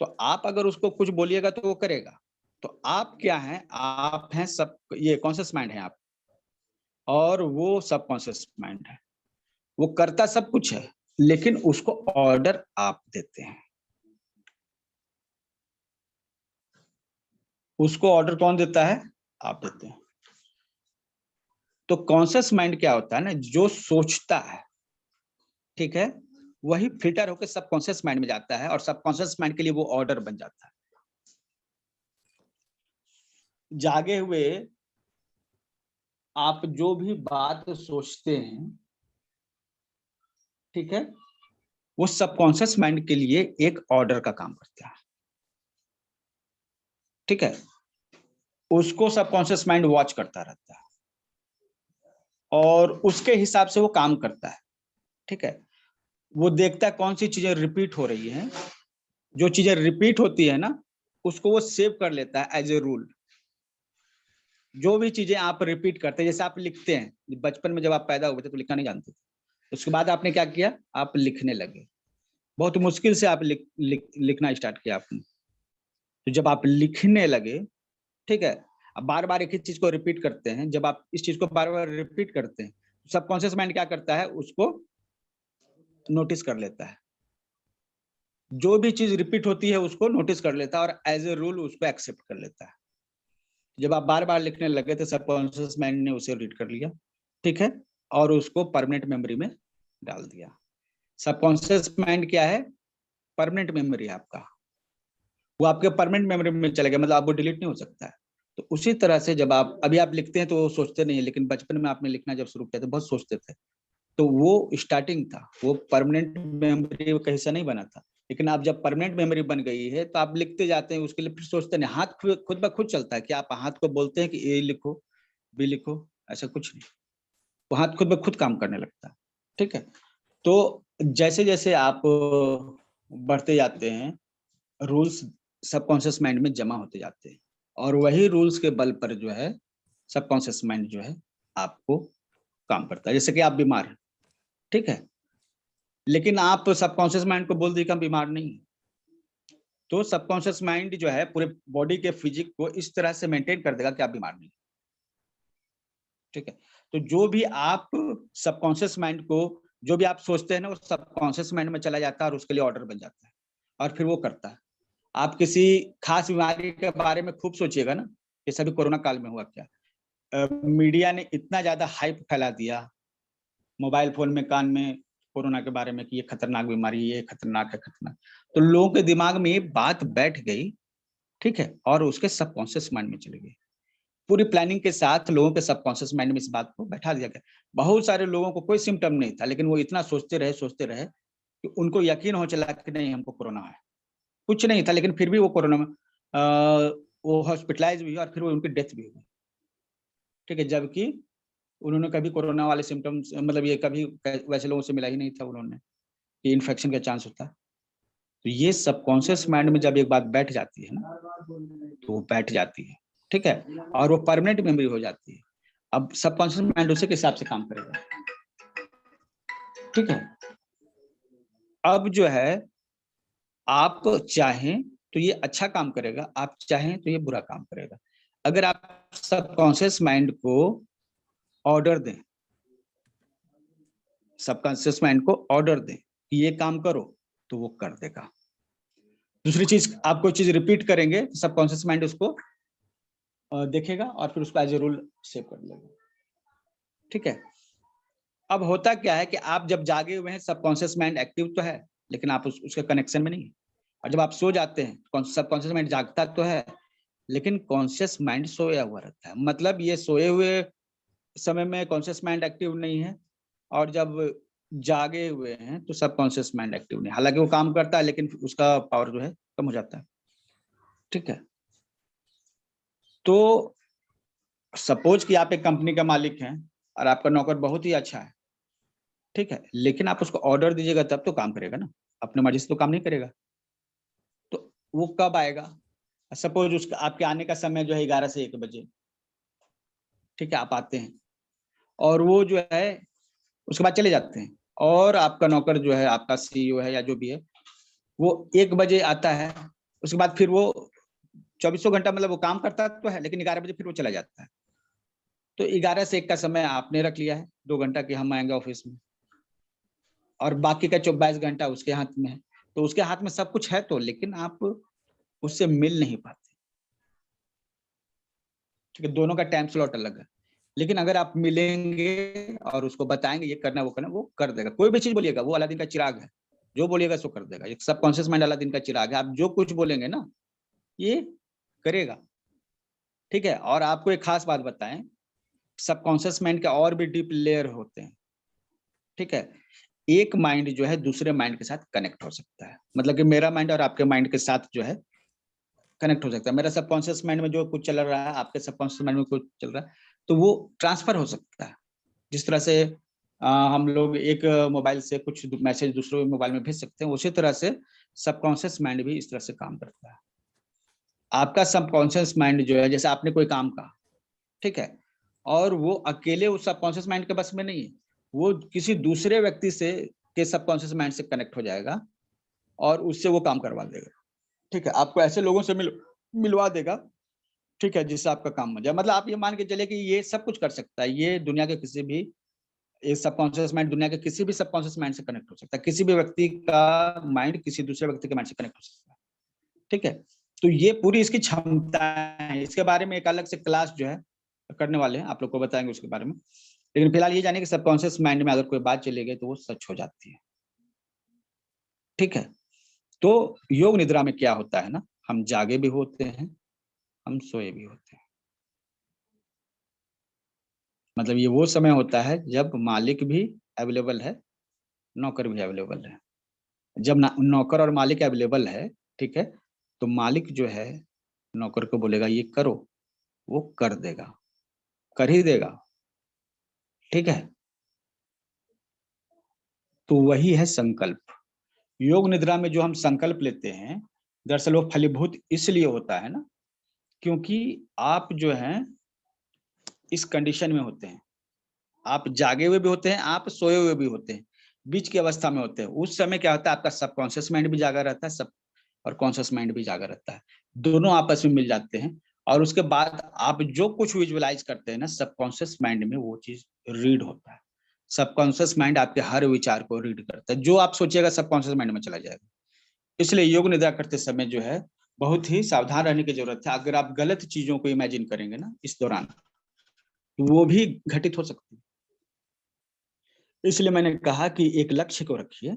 तो आप अगर उसको कुछ बोलिएगा तो वो करेगा। तो आप क्या हैं, आप हैं सब, ये कॉन्शियस माइंड है आप, और वो सबकॉन्शियस माइंड है। वो करता सब कुछ है लेकिन उसको ऑर्डर आप देते हैं। उसको ऑर्डर कौन देता है? आप देते हैं। तो कॉन्शियस माइंड क्या होता है ना, जो सोचता है, ठीक है, वही फिल्टर होकर सबकॉन्शियस माइंड में जाता है और सबकॉन्शियस माइंड के लिए वो ऑर्डर बन जाता है। जागे हुए आप जो भी बात सोचते हैं, ठीक है, वो सबकॉन्शियस माइंड के लिए एक ऑर्डर का काम करता है, ठीक है। उसको सबकॉन्शियस माइंड वॉच करता रहता है और उसके हिसाब से वो काम करता है, ठीक है। वो देखता है कौन सी चीजें रिपीट हो रही हैं। जो चीजें रिपीट होती है ना, उसको वो सेव कर लेता है एज ए रूल। जो भी चीजें आप रिपीट करते हैं, जैसे आप लिखते हैं, बचपन में जब आप पैदा हुए थे तो लिखना नहीं जानते थे, उसके बाद आपने क्या किया, आप लिखने लगे। बहुत मुश्किल से आप लिखना स्टार्ट किया आपने। तो जब आप लिखने लगे, ठीक है, अब बार बार एक ही चीज को रिपीट करते हैं। जब आप इस चीज को बार बार रिपीट करते हैं, सबकॉन्शियस माइंड क्या करता है, उसको नोटिस कर लेता है। जो भी चीज रिपीट होती है उसको नोटिस कर लेता है और एज ए रूल उसको एक्सेप्ट कर लेता है। जब आप बार बार लिखने लगे तो सबकॉन्शियस माइंड ने उसे रीड कर लिया, ठीक है, और उसको परमानेंट मेमोरी में डाल दिया। सबकॉन्शियस माइंड क्या है, परमानेंट मेमोरी है आपका, वो आपके परमानेंट मेमोरी में चला गया, मतलब आप वो डिलीट नहीं हो सकता है। तो उसी तरह से जब आप अभी आप लिखते हैं तो सोचते नहीं है, लेकिन बचपन में आपने लिखना जब शुरू किया तो बहुत सोचते थे। तो वो स्टार्टिंग था, वो परमानेंट मेमोरी का हिस्सा नहीं बना था। लेकिन आप जब परमानेंट मेमोरी बन गई है तो आप लिखते जाते हैं, उसके लिए फिर सोचते नहीं। हाथ खुद ब खुद चलता है कि आप हाथ को बोलते हैं कि ए लिखो, बी लिखो, ऐसा कुछ नहीं। वो हाथ खुद ब खुद काम करने लगता है, ठीक है। तो जैसे जैसे आप बढ़ते जाते हैं, रूल्स सबकॉन्शियस माइंड में जमा होते जाते हैं और वही रूल्स के बल पर जो है सबकॉन्शियस माइंड जो है आपको काम करता है। जैसे कि आप बीमार हैं, ठीक है, लेकिन आप सबकॉन्शियस माइंड को बोल दिए कि हम बीमार नहीं, तो सबकॉन्शियस माइंड जो है पूरे बॉडी के फिजिक को इस तरह से मेंटेन कर देगा कि आप बीमार नहीं, ठीक है। तो जो भी आप सबकॉन्शियस माइंड को जो भी आप सोचते हैं ना वो सबकॉन्शियस माइंड में चला जाता है और उसके लिए ऑर्डर बन जाता है और फिर वो करता है। आप किसी खास बीमारी के बारे में खूब सोचिएगा ना, जैसे अभी कोरोना काल में हुआ क्या, मीडिया ने इतना ज्यादा हाइप फैला दिया मोबाइल फोन में, कान में, कोरोना के बारे में कि ये खतरनाक बीमारी, ये खतरनाक है, खतरनाक। तो लोगों के दिमाग में ये बात बैठ गई, ठीक है, और उसके सबकॉन्शियस माइंड में चली गई। पूरी प्लानिंग के साथ लोगों के सबकॉन्शियस माइंड में इस बात को बैठा दिया गया। बहुत सारे लोगों को कोई सिम्टम नहीं था, लेकिन वो इतना सोचते रहे कि उनको यकीन हो चला कि नहीं हमको कोरोना है। कुछ नहीं था, लेकिन फिर भी वो कोरोना में वो हॉस्पिटलाइज भी हुई और फिर वो उनकी डेथ भी हुई, ठीक है, जबकि उन्होंने कभी कोरोना वाले सिम्टम्स, मतलब ये कभी वैसे लोगों से मिला ही नहीं था उन्होंने कि इन्फेक्शन का चांस होता है। तो ये सबकॉन्शियस माइंड में जब एक बात बैठ जाती है ना, तो वो बैठ जाती है, ठीक है, और वो परमानेंट मेमोरी हो जाती है। अब सबकॉन्शियस माइंड उसी के हिसाब से काम करेगा, ठीक है। अब जो है आप चाहें तो ये अच्छा काम करेगा, आप चाहें तो ये बुरा काम करेगा। अगर आप सबकॉन्शियस माइंड को ऑर्डर दें, सबकॉन्शियस माइंड को ऑर्डर दें कि ये काम करो, तो वो कर देगा। दूसरी चीज, आप कोई चीज रिपीट करेंगे, सबकॉन्शियस माइंड उसको देखेगा और फिर उसको एज ए रूल सेव कर लेगा, ठीक है। अब होता क्या है कि आप जब जागे हुए हैं, सबकॉन्शियस माइंड एक्टिव तो है, लेकिन आप उसके कनेक्शन में नहीं है। और जब आप सो जाते हैं, सबकॉन्शियस माइंड जागता तो है, लेकिन कॉन्शियस माइंड सोया हुआ रहता है। मतलब ये सोए हुए समय में कॉन्शियस माइंड एक्टिव नहीं है, और जब जागे हुए हैं तो सबकॉन्शियस माइंड एक्टिव नहीं। हालांकि वो काम करता है, लेकिन उसका पावर जो है कम हो जाता है, ठीक है। तो सपोज कि आप एक कंपनी का मालिक हैं और आपका नौकर बहुत ही अच्छा है, ठीक है, लेकिन आप उसको ऑर्डर दीजिएगा तब तो काम करेगा ना, अपने मर्जी से तो काम नहीं करेगा। तो वो कब आएगा? सपोज उसका आपके आने का समय जो है 11 से 1 बजे, ठीक है, आप आते हैं और वो जो है उसके बाद चले जाते हैं, और आपका नौकर जो है, आपका सीईओ है या जो भी है, वो 1 बजे आता है। उसके बाद फिर वो 24 घंटा मतलब वो काम करता तो है, लेकिन 11 बजे फिर वो चला जाता है। तो 11 से 1 का समय आपने रख लिया है 2 घंटा कि हम आएंगे ऑफिस में, और बाकी का 22 घंटा उसके हाथ में है। तो उसके हाथ में सब कुछ है तो, लेकिन आप उससे मिल नहीं पाते, ठीक है, दोनों का टाइम स्लॉट अलग है। लेकिन अगर आप मिलेंगे और उसको बताएंगे ये करना वो करना, वो कर देगा। कोई भी चीज बोलिएगा, वो अलादीन का चिराग है, जो बोलिएगा सो कर देगा। एक सबकॉन्शियस माइंड अलादीन का चिराग है, आप जो कुछ बोलेंगे ना ये करेगा, ठीक है। और आपको एक खास बात बताएं, सबकॉन्शियस माइंड के और भी डीप लेयर होते हैं, ठीक है। एक माइंड जो है दूसरे माइंड के साथ कनेक्ट हो सकता है, मतलब कि मेरा माइंड और आपके माइंड के साथ जो है कनेक्ट हो सकता है। मेरा सबकॉन्शियस माइंड में जो कुछ चल रहा है, आपके सबकॉन्शियस माइंड में कुछ चल रहा है, तो वो ट्रांसफर हो सकता है। जिस तरह से हम लोग एक मोबाइल से कुछ मैसेज दूसरे मोबाइल में भेज सकते हैं, उसी तरह से सबकॉन्शियस माइंड भी इस तरह से काम करता है। आपका सबकॉन्शियस माइंड जो है, जैसे आपने कोई काम कहा, ठीक है, और वो अकेले उस सबकॉन्शियस माइंड के बस में नहीं है, वो किसी दूसरे व्यक्ति से के सबकॉन्शियस माइंड से कनेक्ट हो जाएगा और उससे वो काम करवा देगा, ठीक है। आपको ऐसे लोगों से मिलवा देगा, ठीक है, जिससे आपका काम हो जाए। मतलब आप ये मान के चले कि ये सब कुछ कर सकता है, ये दुनिया के किसी भी, ये सबकॉन्शियस माइंड दुनिया के किसी भी सबकॉन्शियस माइंड से कनेक्ट हो सकता है। किसी भी व्यक्ति का माइंड किसी दूसरे व्यक्ति के माइंड से कनेक्ट हो सकता है, ठीक है। तो ये पूरी इसकी क्षमता है। इसके बारे में एक अलग से क्लास जो है करने वाले हैं, आप लोग को बताएंगे उसके बारे में। लेकिन फिलहाल ये जाने कि सबकॉन्शियस माइंड में अगर कोई बात चली गई तो वो सच हो जाती है, ठीक है। तो योग निद्रा में क्या होता है ना, हम जागे भी होते हैं, हम सोए भी होते हैं। मतलब ये वो समय होता है जब मालिक भी अवेलेबल है, नौकर भी अवेलेबल है। जब नौकर और मालिक अवेलेबल है, ठीक है, तो मालिक जो है नौकर को बोलेगा ये करो, वो कर देगा, कर ही देगा, ठीक है। तो वही है संकल्प। योग निद्रा में जो हम संकल्प लेते हैं, दरअसल वो फलीभूत इसलिए होता है ना, क्योंकि आप जो हैं इस कंडीशन में होते हैं, आप जागे हुए भी होते हैं, आप सोए हुए भी होते हैं, बीच की अवस्था में होते हैं। उस समय क्या होता है, आपका सबकॉन्शियस माइंड भी जागा रहता है, सब और कॉन्शियस माइंड भी जागा रहता है, दोनों आपस में मिल जाते हैं। और उसके बाद आप जो कुछ विजुअलाइज करते हैं ना, सबकॉन्शियस माइंड में वो चीज रीड होता है। सबकॉन्शियस माइंड आपके हर विचार को रीड करता है, जो आप सोचिएगा सबकॉन्शियस माइंड में चला जाएगा। इसलिए योग निद्रा करते समय जो है बहुत ही सावधान रहने की जरूरत है। अगर आप गलत चीजों को इमेजिन करेंगे ना इस दौरान, तो वो भी घटित हो सकती है। इसलिए मैंने कहा कि एक लक्ष्य को रखिए,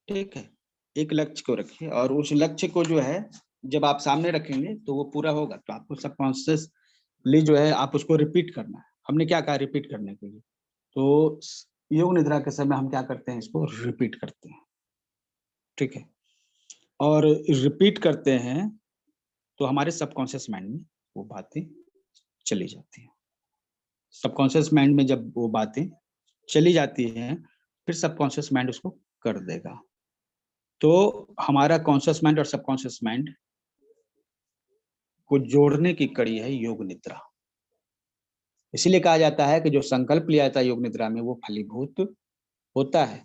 ठीक है, एक लक्ष्य को रखिए, और उस लक्ष्य को जो है जब आप सामने रखेंगे तो वो पूरा होगा, तो आपको सबकॉन्शियसली जो है आप उसको रिपीट करना है। हमने क्या कहा रिपीट करने के लिए, तो योग निद्रा के समय हम क्या करते हैं, इसको रिपीट करते हैं, ठीक है, और रिपीट करते हैं तो हमारे सबकॉन्शियस माइंड में वो बातें चली जाती हैं। सबकॉन्शियस माइंड में जब वो बातें चली जाती हैं, फिर सबकॉन्शियस माइंड उसको कर देगा। तो हमारा कॉन्शियस माइंड और सबकॉन्शियस माइंड को जोड़ने की कड़ी है योग निद्रा। इसीलिए कहा जाता है कि जो संकल्प लिया जाता है योग निद्रा में वो फलीभूत होता है,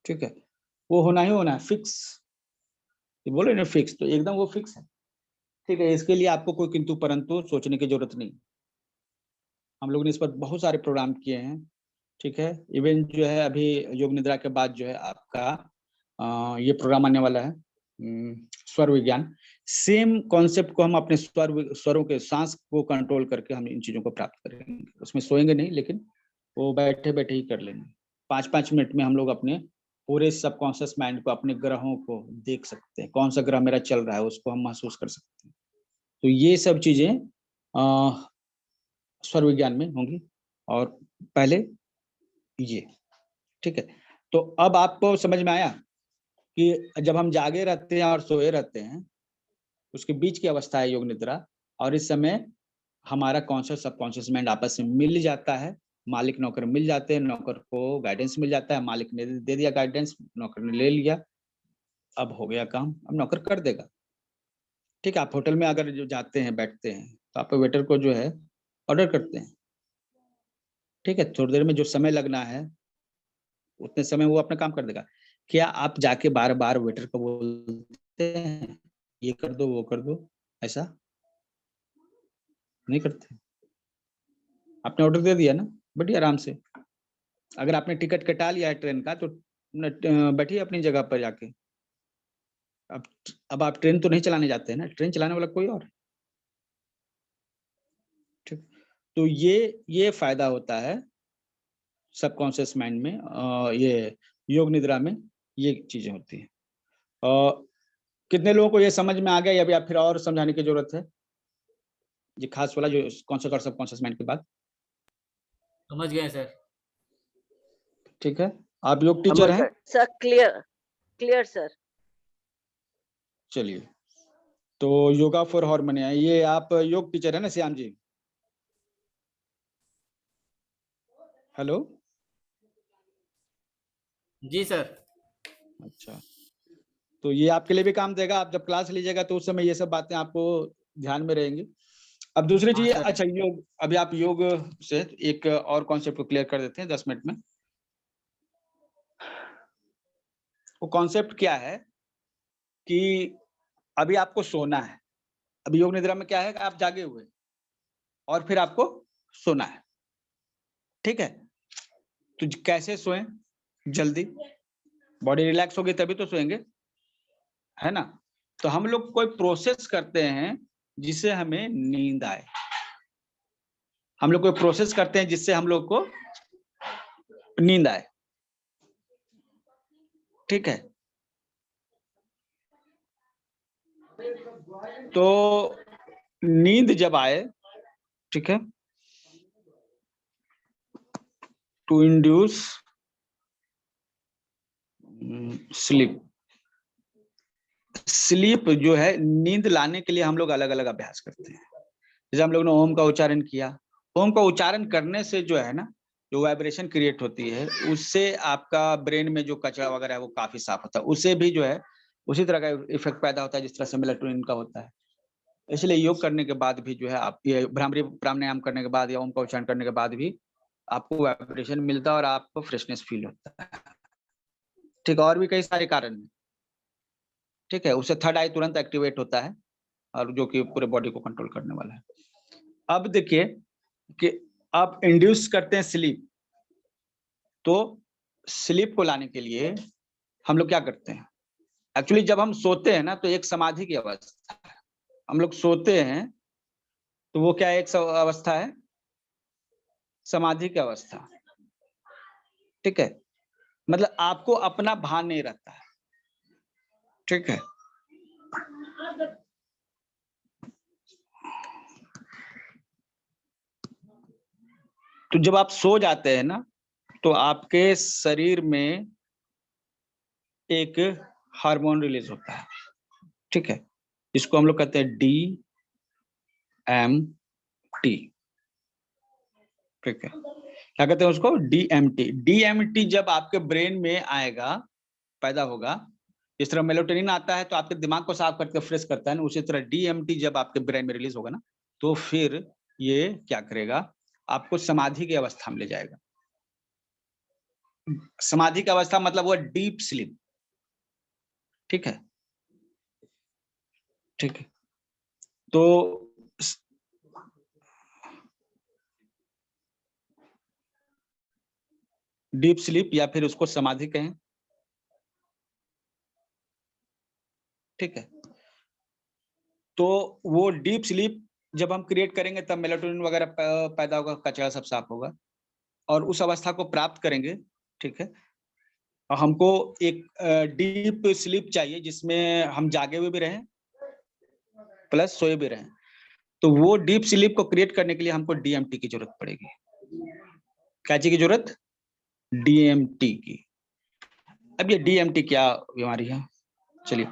ठीक है, वो होना ही होना है, फिक्स। बोले ना फिक्स, तो एकदम वो फिक्स है, ठीक है। इसके लिए आपको कोई किंतु परंतु सोचने की जरूरत नहीं। हम लोग ने इस पर बहुत सारे प्रोग्राम किए हैं, ठीक है। इवन जो है अभी योग निद्रा के बाद जो है आपका ये प्रोग्राम आने वाला है स्वर विज्ञान। सेम कॉन्सेप्ट को हम अपने स्वरों के सांस को कंट्रोल करके हम इन चीजों को प्राप्त करेंगे। उसमें सोएंगे नहीं, लेकिन वो बैठे बैठे ही कर लेंगे। 5-5 मिनट में हम लोग अपने पूरे सबकॉन्शियस माइंड को, अपने ग्रहों को देख सकते हैं, कौन सा ग्रह मेरा चल रहा है उसको हम महसूस कर सकते हैं। तो ये सब चीजें स्वर विज्ञान में होंगी, और पहले ये, ठीक है। तो अब आपको समझ में आया कि जब हम जागे रहते हैं और सोए रहते हैं, उसके बीच की अवस्था है योग निद्रा, और इस समय हमारा कॉन्शियस सबकॉन्शियस माइंड आपस में मिल जाता है। मालिक नौकर मिल जाते हैं, नौकर को गाइडेंस मिल जाता है, मालिक ने दे दिया गाइडेंस, नौकर ने ले लिया, अब हो गया काम, अब नौकर कर देगा, ठीक है। आप होटल में अगर जो जाते हैं बैठते हैं तो आप वेटर को जो है ऑर्डर करते हैं, ठीक है, थोड़ी देर में जो समय लगना है उतने समय वो अपना काम कर देगा। क्या आप जाके बार बार वेटर को बोलते हैं ये कर दो वो कर दो, ऐसा नहीं करते। आपने ऑर्डर दे दिया ना, बैठिए आराम से। अगर आपने टिकट कटा लिया है ट्रेन का, तो बैठिए अपनी जगह पर जाके। अब आप ट्रेन तो नहीं चलाने जाते हैं ना, ट्रेन चलाने वाला कोई और, ठीक। तो ये फायदा होता है सबकॉन्शियस माइंड में, ये योग निद्रा में ये चीजें होती हैं। कितने लोगों को ये समझ में आ गया, या फिर और समझाने की जरूरत है? ये खास वाला जो कॉन्शियस और सबकॉन्शियस माइंड की बात समझ गए सर। ठीक है। आप योग टीचर हैं? Sir clear sir. चलिए, तो योगा फॉर हार्मोनिया, ये आप योग टीचर है ना श्याम जी? हेलो जी सर। अच्छा, तो ये आपके लिए भी काम देगा। आप जब क्लास लीजिएगा तो उस समय ये सब बातें आपको ध्यान में रहेंगी। अब दूसरी चीज, अच्छा योग, अभी आप योग से एक और कॉन्सेप्ट को क्लियर कर देते हैं 10 मिनट में। वो कॉन्सेप्ट क्या है कि अभी आपको सोना है। अभी योग निद्रा में क्या है कि आप जागे हुए और फिर आपको सोना है, ठीक है। तो कैसे सोएं? जल्दी, बॉडी रिलैक्स होगी तभी तो सोएंगे, है ना। तो हम लोग कोई प्रोसेस करते हैं जिससे हमें नींद आए। हम लोग कोई प्रोसेस करते हैं जिससे हम लोग को नींद आए, ठीक है। तो नींद जब आए, ठीक है, टू इंड्यूस स्लीप। स्लीप जो है, नींद लाने के लिए हम लोग अलग अलग अभ्यास करते हैं। जैसे हम लोग ने ओम का उच्चारण किया, ओम का उच्चारण करने से जो है ना, जो वाइब्रेशन क्रिएट होती है, उससे आपका ब्रेन में जो कचरा वगैरह है वो काफी साफ होता है। उससे भी जो है उसी तरह का इफेक्ट पैदा होता है जिस तरह से मेलाटोनिन का होता है। इसलिए योग करने के बाद भी जो है, आप ये भ्रामरी प्राणायाम करने के बाद या ओम का उच्चारण करने के बाद भी आपको वाइब्रेशन मिलता है और आपको फ्रेशनेस फील होता है, ठीक है। और भी कई सारे कारण हैं, ठीक है। उससे थर्ड आई तुरंत एक्टिवेट होता है, और जो कि पूरे बॉडी को कंट्रोल करने वाला है। अब देखिए कि आप इंड्यूस करते हैं स्लीप, तो स्लीप को लाने के लिए हम लोग क्या करते हैं? एक्चुअली जब हम सोते हैं ना तो एक समाधि की अवस्था है। हम लोग सोते हैं तो वो क्या एक अवस्था है? समाधि की अवस्था। ठीक है, मतलब आपको अपना भान नहीं रहता है। ठीक है, तो जब आप सो जाते हैं ना तो आपके शरीर में एक हार्मोन रिलीज होता है। ठीक है, इसको हम लोग कहते हैं DMT। ठीक है, क्या कहते हैं उसको? DMT। DMT जब आपके ब्रेन में आएगा, पैदा होगा, इस तरह मेलाटोनिन आता है तो आपके दिमाग को साफ करके फ्रेश करता है ना, उसी तरह DMT जब आपके ब्रेन में रिलीज होगा ना तो फिर ये क्या करेगा? आपको समाधि की अवस्था में ले जाएगा। समाधि की अवस्था मतलब वो डीप स्लीप। ठीक है, ठीक है, तो डीप स्लीप या फिर उसको समाधि कहें। ठीक है, तो वो डीप स्लीप जब हम क्रिएट करेंगे तब मेलाटोनिन वगैरह पैदा होगा, कचरा सब साफ होगा और उस अवस्था को प्राप्त करेंगे। ठीक है, और हमको एक डीप स्लीप चाहिए जिसमें हम जागे हुए भी रहें प्लस सोए भी रहें। तो वो डीप स्लीप को क्रिएट करने के लिए हमको DMT की जरूरत पड़ेगी। क्या चीज की जरूरत? DMT की। अब ये DMT क्या बीमारी है? चलिए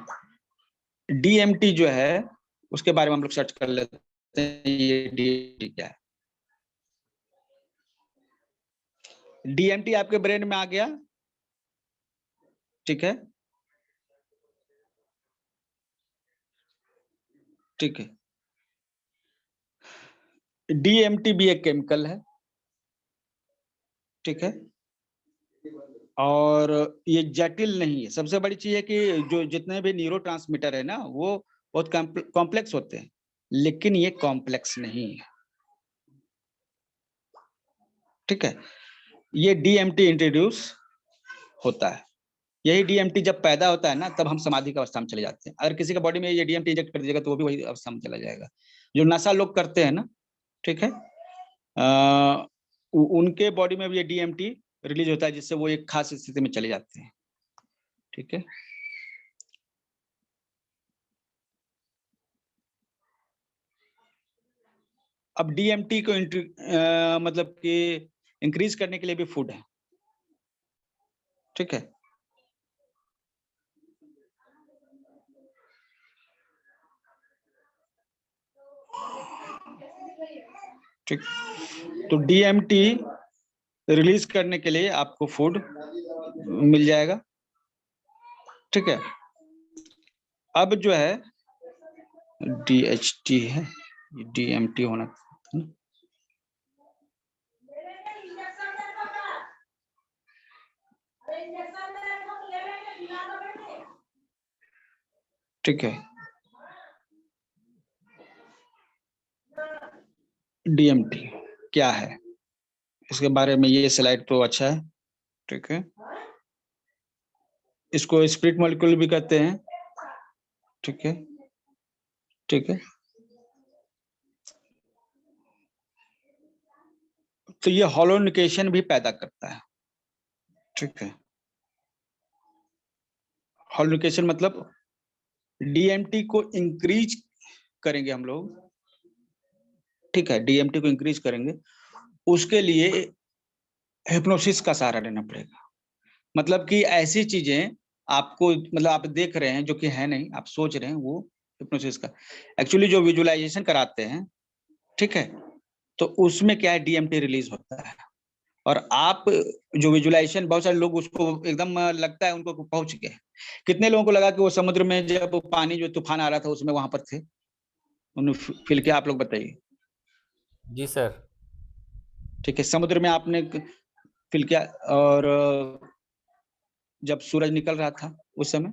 DMT जो है उसके बारे में हम लोग सर्च कर लेते हैं, ये DMT क्या है। DMT आपके ब्रेन में आ गया। ठीक है, ठीक है, DMT भी एक केमिकल है। ठीक है, और ये जटिल नहीं है। सबसे बड़ी चीज है कि जो जितने भी न्यूरोट्रांसमीटर है ना वो बहुत कॉम्प्लेक्स होते हैं, लेकिन ये कॉम्प्लेक्स नहीं है। ठीक है, ये DMT इंट्रोड्यूस होता है। यही DMT जब पैदा होता है ना तब हम समाधि की अवस्था में चले जाते हैं। अगर किसी के बॉडी में ये DMT इंजेक्ट कर दीजिएगा तो वो भी वही अवस्था में चला जाएगा। जो नशा लोग करते हैं ना, ठीक है, उनके बॉडी में भी ये DMT रिलीज होता है जिससे वो एक खास स्थिति में चले जाते हैं। ठीक है, अब DMT को मतलब कि इंक्रीज करने के लिए भी फूड है। ठीक है, ठीक, तो DMT रिलीज करने के लिए आपको फूड मिल जाएगा। ठीक है, अब जो है DHT है, DMT होना है ना? ठीक है, DMT क्या है इसके बारे में ये स्लाइड तो अच्छा है। ठीक है, इसको स्पिरिट मॉलिक्यूल भी कहते हैं। ठीक है, ठीक है, तो ये हॉलोनिकेशन भी पैदा करता है। ठीक है, हॉलोनिकेशन मतलब DMT को इंक्रीज करेंगे हम लोग। ठीक है, DMT को इंक्रीज करेंगे, उसके लिए हिप्नोसिस का सहारा लेना पड़ेगा। मतलब कि ऐसी चीजें आपको, मतलब आप देख रहे हैं जो कि है नहीं, आप सोच रहे हैं, वो हिप्नोसिस का एक्चुअली जो विजुअलाइजेशन कराते हैं। ठीक है, तो उसमें क्या है DMT रिलीज होता है और आप जो विजुअलाइजेशन, बहुत सारे लोग उसको एकदम लगता है उनको पहुंच गए। कितने लोगों को लगा कि वो समुद्र में जब वो पानी जो तूफान आ रहा था उसमें वहां पर थे, उन्होंने फील किया? आप लोग बताइए। जी सर। ठीक है, समुद्र में आपने फील किया, और जब सूरज निकल रहा था उस समय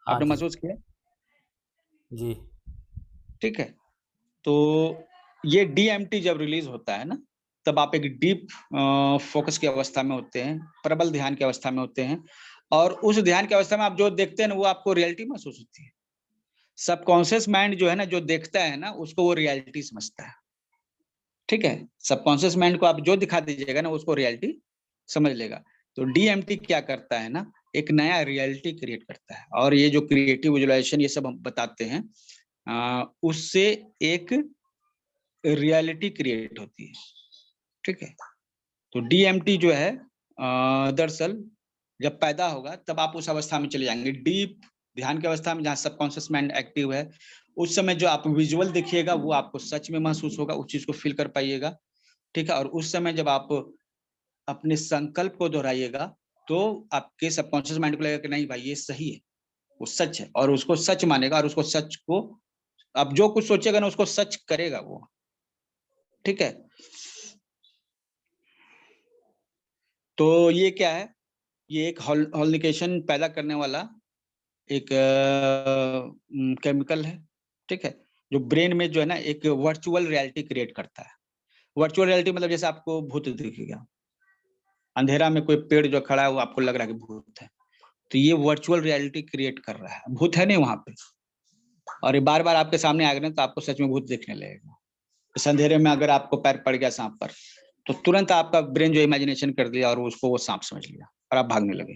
हाँ आपने जी। महसूस किया? जी। ठीक है, तो ये DMT जब रिलीज होता है ना तब आप एक डीप फोकस की अवस्था में होते हैं, प्रबल ध्यान की अवस्था में होते हैं, और उस ध्यान की अवस्था में आप जो देखते हैं ना वो आपको रियलिटी महसूस होती है। सबकॉन्शियस माइंड जो है ना, जो देखता है ना, उसको वो रियलिटी समझता है। ठीक है, सबकॉन्शियस माइंड को आप जो दिखा दीजिएगा ना, उसको रियलिटी समझ लेगा। तो डीएमटी क्या करता है ना, एक नया रियलिटी क्रिएट करता है, और ये जो क्रिएटिव विजुअलाइजेशन ये सब हम बताते हैं, उससे एक रियलिटी क्रिएट होती है। ठीक है, तो डीएमटी जो है दरअसल जब पैदा होगा तब आप उस अवस्था में चले जाएंगे, डीप ध्यान की अवस्था में, जहाँ सबकॉन्शियस माइंड एक्टिव है। उस समय जो आप विजुअल देखिएगा वो आपको सच में महसूस होगा, उस चीज को फील कर पाइएगा। ठीक है, और उस समय जब आप अपने संकल्प को दोहराइएगा तो आपके सबकॉन्शियस माइंड को लगेगा कि नहीं भाई ये सही है, वो सच है, और उसको सच मानेगा, और उसको सच को आप जो कुछ सोचेगा ना उसको सच करेगा वो। ठीक है, तो ये क्या है, ये एक हॉलिकेशन पैदा करने वाला एक केमिकल है। ठीक है, जो ब्रेन में जो है ना एक वर्चुअल रियलिटी क्रिएट करता है। वर्चुअल रियलिटी मतलब जैसे आपको भूत दिखेगा, अंधेरा में कोई पेड़ जो खड़ा है वो आपको लग रहा है कि भूत है, तो ये वर्चुअल रियलिटी क्रिएट कर रहा है, भूत है नहीं वहां पे, और ये बार बार आपके सामने आ गए तो आपको सच में भूत दिखने लगेगा। इस अंधेरे में अगर आपको पैर पड़ गया सांप पर, तो तुरंत आपका ब्रेन जो इमेजिनेशन कर दिया और उसको वो सांप समझ लिया और आप भागने लगे।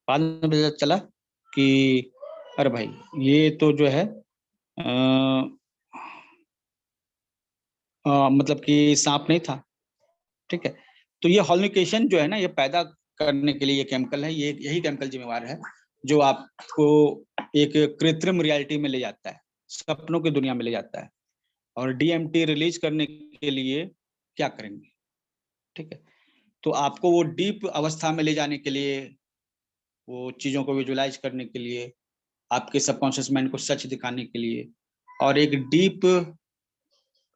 बाद में पता चला कि अरे भाई ये तो जो है मतलब कि सांप नहीं था। ठीक है, तो ये हॉलिकेशन जो है ना, ये पैदा करने के लिए ये केमिकल है, ये यही केमिकल जिम्मेवार है जो आपको एक कृत्रिम रियलिटी में ले जाता है, सपनों की दुनिया में ले जाता है। और डीएमटी रिलीज करने के लिए क्या करेंगे? ठीक है, तो आपको वो डीप अवस्था में ले जाने के लिए, वो चीजों को विजुअलाइज करने के लिए, आपके सबकॉन्शियस माइंड को सच दिखाने के लिए, और एक डीप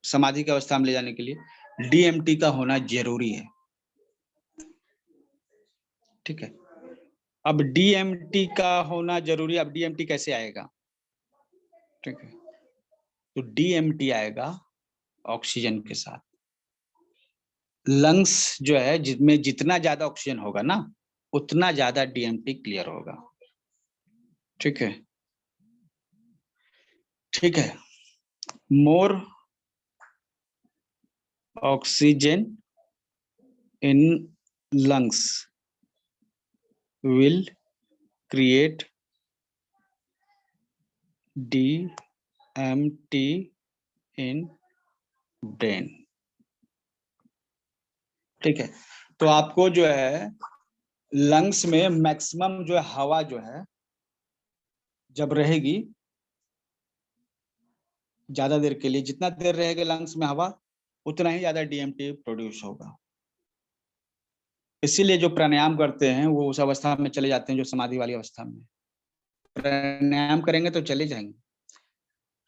समाधि की अवस्था में ले जाने के लिए डीएमटी का होना जरूरी है। ठीक है, अब डीएमटी का होना जरूरी है। अब डीएमटी कैसे आएगा? ठीक है, तो डीएमटी आएगा ऑक्सीजन के साथ। लंग्स जो है जिसमें जितना ज्यादा ऑक्सीजन होगा ना, उतना ज्यादा डीएमटी क्लियर होगा। ठीक है, ठीक है, मोर oxygen in lungs will create DMT in brain। ठीक है, तो आपको जो है लंग्स में मैक्सिमम जो है हवा जो है जब रहेगी ज्यादा देर के लिए, जितना देर रहेगा लंग्स में हवा उतना ही ज्यादा डीएमटी प्रोड्यूस होगा। इसीलिए जो प्राणायाम करते हैं वो उस अवस्था में चले जाते हैं जो समाधि वाली अवस्था में। प्राणायाम करेंगे तो चले जाएंगे।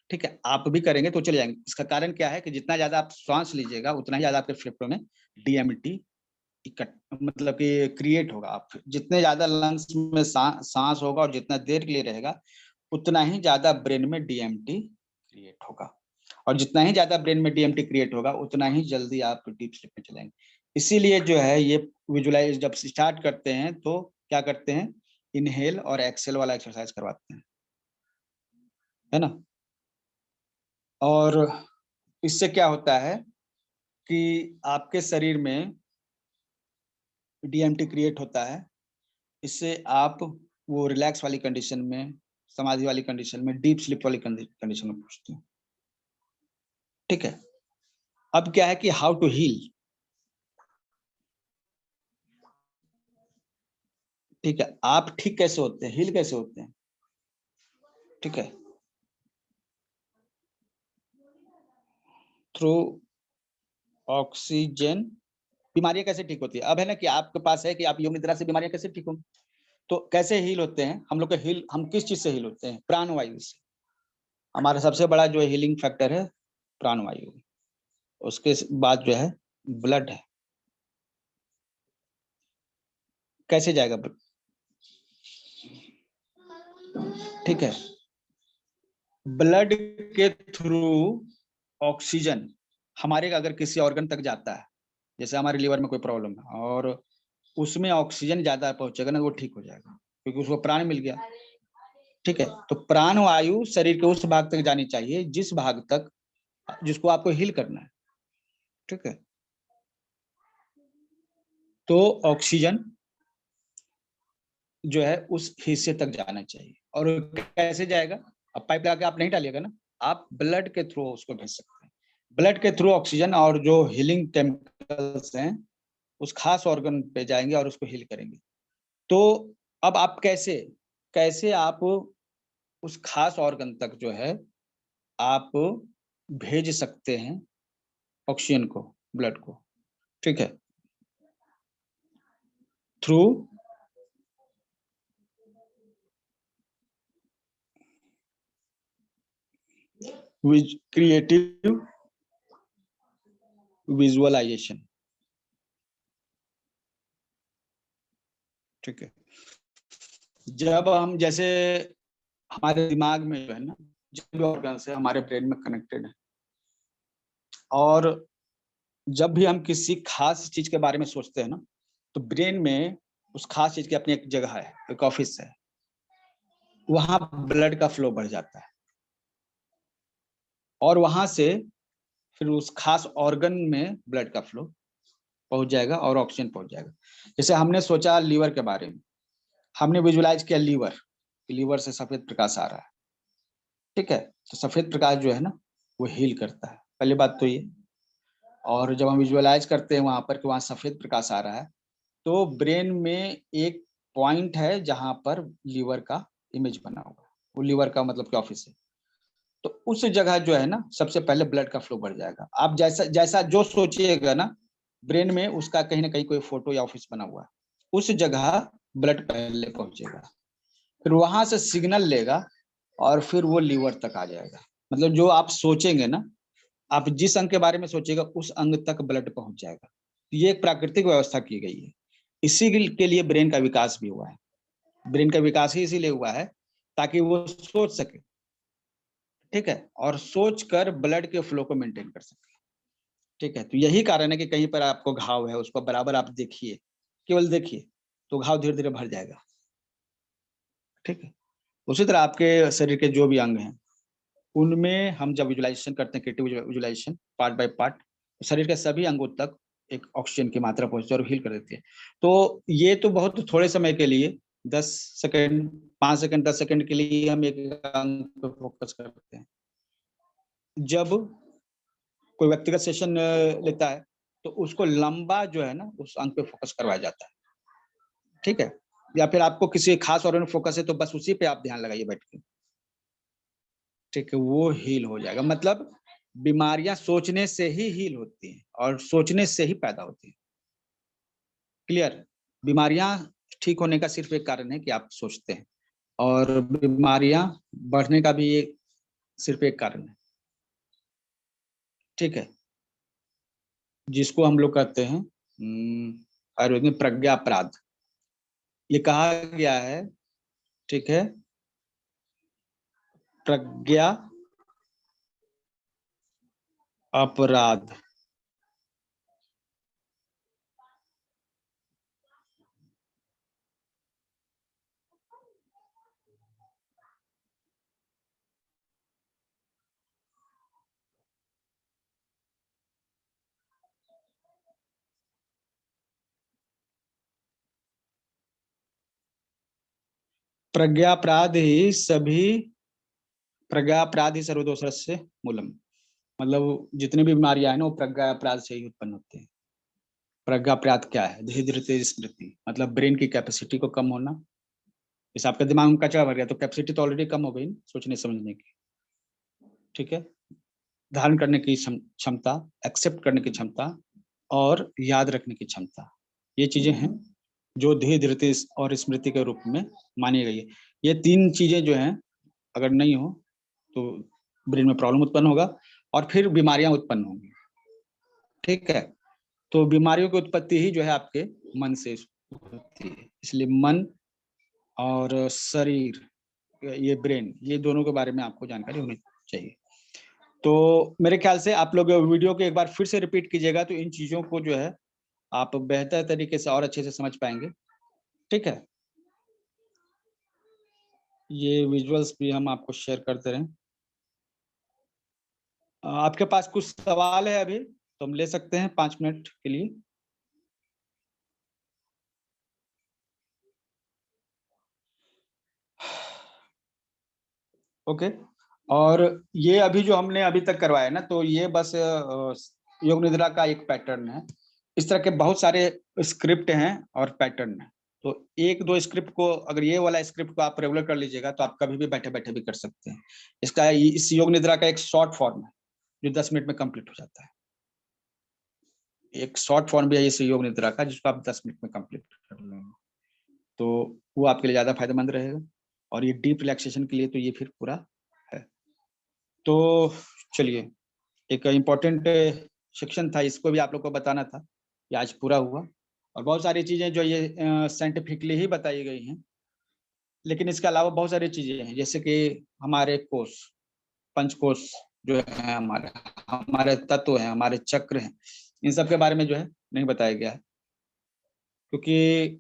ठीक है, आप भी करेंगे तो चले जाएंगे। इसका कारण क्या है कि जितना ज्यादा आप श्वास लीजिएगा उतना ही ज्यादा आपके फेफड़ों में डीएमटी मतलब कि क्रिएट होगा। आप जितने ज्यादा लंग्स में सांस होगा और जितना देर के लिए रहेगा उतना ही ज्यादा ब्रेन में डीएमटी क्रिएट होगा, और जितना ही ज्यादा ब्रेन में डीएमटी क्रिएट होगा उतना ही जल्दी आप डीप स्लीप में चलेंगे। इसीलिए जो है ये विजुअलाइज जब स्टार्ट करते हैं तो क्या करते हैं, इनहेल और एक्सेल वाला एक्सरसाइज करवाते हैं, है ना। और इससे क्या होता है कि आपके शरीर में डीएमटी क्रिएट होता है। इससे आप वो रिलैक्स वाली कंडीशन में, समाधि वाली कंडीशन में, डीप स्लीप वाली कंडीशन में पहुंचते हैं। ठीक है, अब क्या है कि हाउ टू हील। ठीक है, आप ठीक कैसे होते हैं, हील कैसे होते हैं? ठीक है, थ्रू ऑक्सीजन। बीमारियां कैसे ठीक होती है? अब है ना कि आपके पास है कि आप योग निद्रा से बीमारियां कैसे ठीक होंगी, तो कैसे हील होते हैं हम लोग के हील, हम किस चीज से हील होते हैं? प्राणवायु से। हमारा सबसे बड़ा जो हीलिंग फैक्टर है प्राणवायु, उसके बाद जो है ब्लड है। कैसे जाएगा? ठीक है, ब्लड के थ्रू ऑक्सीजन हमारे अगर किसी ऑर्गन तक जाता है जैसे हमारे लीवर में कोई प्रॉब्लम है और उसमें ऑक्सीजन ज्यादा पहुंचेगा ना, वो ठीक हो जाएगा क्योंकि उसको प्राण मिल गया। ठीक है, तो प्राण वायु शरीर के उस भाग तक जानी चाहिए जिस भाग तक जिसको आपको हील करना है। ठीक है, तो ऑक्सीजन जो है उस हिस्से तक जाना चाहिए। और कैसे जाएगा? अब पाइप लगा के आप नहीं डालिएगा ना, आप ब्लड के थ्रू उसको भेज सकते हैं। ब्लड के थ्रू ऑक्सीजन और जो हीलिंग केमिकल्स हैं उस खास ऑर्गन पे जाएंगे और उसको हील करेंगे। तो अब आप कैसे आप उस खास ऑर्गन तक जो है आप भेज सकते हैं ऑक्सीजन को, ब्लड को। ठीक है, थ्रू क्रिएटिव विजुअलाइजेशन। ठीक है, जब हम जैसे हमारे दिमाग में जो है ना, जो भी ऑर्गन्स है हमारे ब्रेन में कनेक्टेड है, और जब भी हम किसी खास चीज के बारे में सोचते हैं ना, तो ब्रेन में उस खास चीज की अपनी एक जगह है, एक ऑफिस है, वहां ब्लड का फ्लो बढ़ जाता है और वहां से फिर उस खास ऑर्गन में ब्लड का फ्लो पहुंच जाएगा और ऑक्सीजन पहुंच जाएगा। जैसे हमने सोचा लीवर के बारे में, हमने विजुअलाइज किया लीवर से सफेद प्रकाश आ रहा है। ठीक है, तो सफेद प्रकाश जो है ना वो हील करता है, पहली बात तो ये। और जब हम विजुअलाइज करते हैं वहां पर कि वहां सफेद प्रकाश आ रहा है, तो ब्रेन में एक पॉइंट है जहां पर लीवर का इमेज बना हुआ है, वो लीवर का मतलब कि ऑफिस है। तो उस जगह जो है ना सबसे पहले ब्लड का फ्लो बढ़ जाएगा। आप जैसा जैसा जो सोचिएगा ना, ब्रेन में उसका कहीं ना कहीं कोई फोटो या ऑफिस बना हुआ है, उस जगह ब्लड पहले पहुंचेगा, फिर वहां से सिग्नल लेगा और फिर वो लीवर तक आ जाएगा। मतलब जो आप सोचेंगे ना, आप जिस अंग के बारे में सोचिएगा उस अंग तक ब्लड पहुंच जाएगा। ये एक प्राकृतिक व्यवस्था की गई है, इसी के लिए ब्रेन का विकास भी हुआ है। ब्रेन का विकास ही इसीलिए हुआ है ताकि वो सोच सके। ठीक है, और सोच कर ब्लड के फ्लो को मेंटेन कर सके। ठीक है, तो यही कारण है कि कहीं पर आपको घाव है उसको बराबर आप देखिए, केवल देखिए, तो घाव धीरे धीरे भर जाएगा। ठीक है, उसी तरह आपके शरीर के जो भी अंग हैं उनमें हम जब विजुअलाइजेशन करते हैं, creative visualisation, part by part, शरीर के सभी अंगों तक एक ऑक्सीजन की मात्रा पहुंचती है और हील कर देती है। तो ये तो बहुत थोड़े समय के लिए 10 सेकंड, 5 सेकंड, 10 सेकंड के लिए हम एक अंग पर फोकस करते हैं। जब कोई व्यक्तिगत सेशन लेता है तो उसको लंबा जो है ना उस अंग पे फोकस करवाया जाता है। ठीक है, या फिर आपको किसी खास ऑर्गन में फोकस है तो बस उसी पे आप ध्यान लगाइए बैठ के। ठीक है, वो हील हो जाएगा। मतलब बीमारियां सोचने से ही हील होती हैं और सोचने से ही पैदा होती हैं। क्लियर? बीमारियां ठीक होने का सिर्फ एक कारण है कि आप सोचते हैं, और बीमारियां बढ़ने का भी एक सिर्फ एक कारण है। ठीक है, जिसको हम लोग कहते हैं आयुर्वेद में प्रज्ञा अपराध। ये कहा गया है, ठीक है, प्रज्ञा अपराध। प्रज्ञापराध ही सभी प्रज्ञापराध ही सर्वदोषस्य मूलम। मतलब जितनी भी बीमारियां हैं ना वो प्रज्ञापराध से ही उत्पन्न होते हैं। प्रज्ञापराध क्या है? धीरे धीरे स्मृति, मतलब ब्रेन की कैपेसिटी को कम होना। जैसे आपके दिमाग में कचरा भर गया तो कैपेसिटी तो ऑलरेडी कम हो गई सोचने समझने की। ठीक है, धारण करने की क्षमता, एक्सेप्ट करने की क्षमता और याद रखने की क्षमता, ये चीजें हैं जो धीरे धीरे और स्मृति के रूप में मानी गई है। ये तीन चीजें जो हैं अगर नहीं हो तो ब्रेन में प्रॉब्लम उत्पन्न होगा और फिर बीमारियां उत्पन्न होंगी। ठीक है, तो बीमारियों की उत्पत्ति ही जो है आपके मन से होती है। इसलिए मन और शरीर, ये ब्रेन, ये दोनों के बारे में आपको जानकारी होनी चाहिए। तो मेरे ख्याल से आप लोग वीडियो को एक बार फिर से रिपीट कीजिएगा, तो इन चीजों को जो है आप बेहतर तरीके से और अच्छे से समझ पाएंगे। ठीक है, ये विजुअल्स भी हम आपको शेयर करते रहें। आपके पास कुछ सवाल है अभी तो हम ले सकते हैं 5 मिनट के लिए। ओके, और ये अभी जो हमने अभी तक करवाया ना, तो ये बस योग निद्रा का एक पैटर्न है। इस तरह के बहुत सारे स्क्रिप्ट हैं और पैटर्न है, तो एक दो स्क्रिप्ट को, अगर ये वाला स्क्रिप्ट को आप रेगुलर कर लीजिएगा तो आप कभी भी बैठे बैठे भी कर सकते हैं। इसका इस योग निद्रा का एक शॉर्ट फॉर्म है जो 10 मिनट में कंप्लीट हो जाता है। एक शॉर्ट फॉर्म भी है इस योग निद्रा का जिसको आप 10 मिनट में कंप्लीट कर लेंगे, तो वो आपके लिए ज्यादा फायदेमंद रहेगा। और ये डीप रिलैक्सेशन के लिए तो ये फिर पूरा है। तो चलिए, एक इम्पोर्टेंट सेक्शन था, इसको भी आप लोग को बताना था, ये आज पूरा हुआ। और बहुत सारी चीजें जो ये साइंटिफिकली ही बताई गई हैं, लेकिन इसके अलावा बहुत सारी चीजें हैं, जैसे कि हमारे कोष, पंचकोश जो है, हमारे तत्व हैं, हमारे चक्र हैं, इन सब के बारे में जो है नहीं बताया गया है, क्योंकि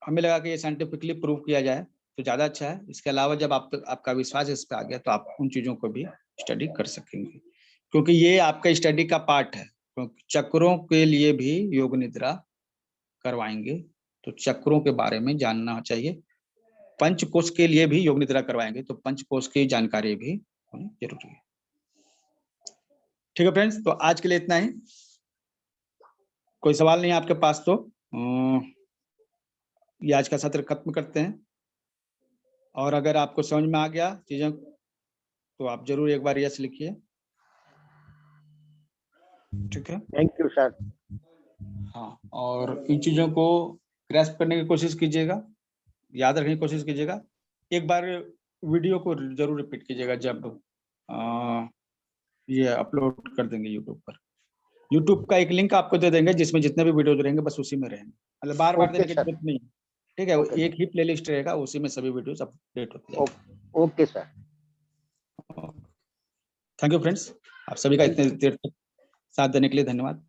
हमें लगा कि ये साइंटिफिकली प्रूव किया जाए तो ज्यादा अच्छा है। इसके अलावा जब आपका विश्वास इस पे आ गया तो आप उन चीजों को भी स्टडी कर सकेंगे, क्योंकि ये आपका स्टडी का पार्ट है। क्योंकि चक्रों के लिए भी योग निद्रा करवाएंगे, तो चक्रों के बारे में जानना चाहिए। पंचकोश के लिए भी योग निद्रा करवाएंगे, तो पंचकोश की जानकारी भी होनी जरूरी है। ठीक है फ्रेंड्स, तो आज के लिए इतना ही। कोई सवाल नहीं है आपके पास तो ये आज का सत्र खत्म करते हैं। और अगर आपको समझ में आ गया चीजें तो आप जरूर एक बार यस लिखिए। ठीक है, थैंक यू सर। हाँ, और इन चीजों को ग्रैस्प करने की कोशिश कीजिएगा, याद रखने की कोशिश कीजिएगा। एक बार वीडियो को जरूर रिपीट कीजिएगा जब ये अपलोड कर देंगे यूट्यूब पर। यूट्यूब का एक लिंक आपको दे देंगे जिसमें जितने भी वीडियो रहेंगे बस उसी में रहेंगे, मतलब बार बार ओके देने की सर। जरूरत नहीं है। ठीक है, ओके एक ही प्लेलिस्ट रहेगा, उसी में सभी वीडियोस अपडेट होते जाएंगे। Okay sir. Thank you friends, आप सभी का Thank इतने देर तक साथ देने के लिए धन्यवाद।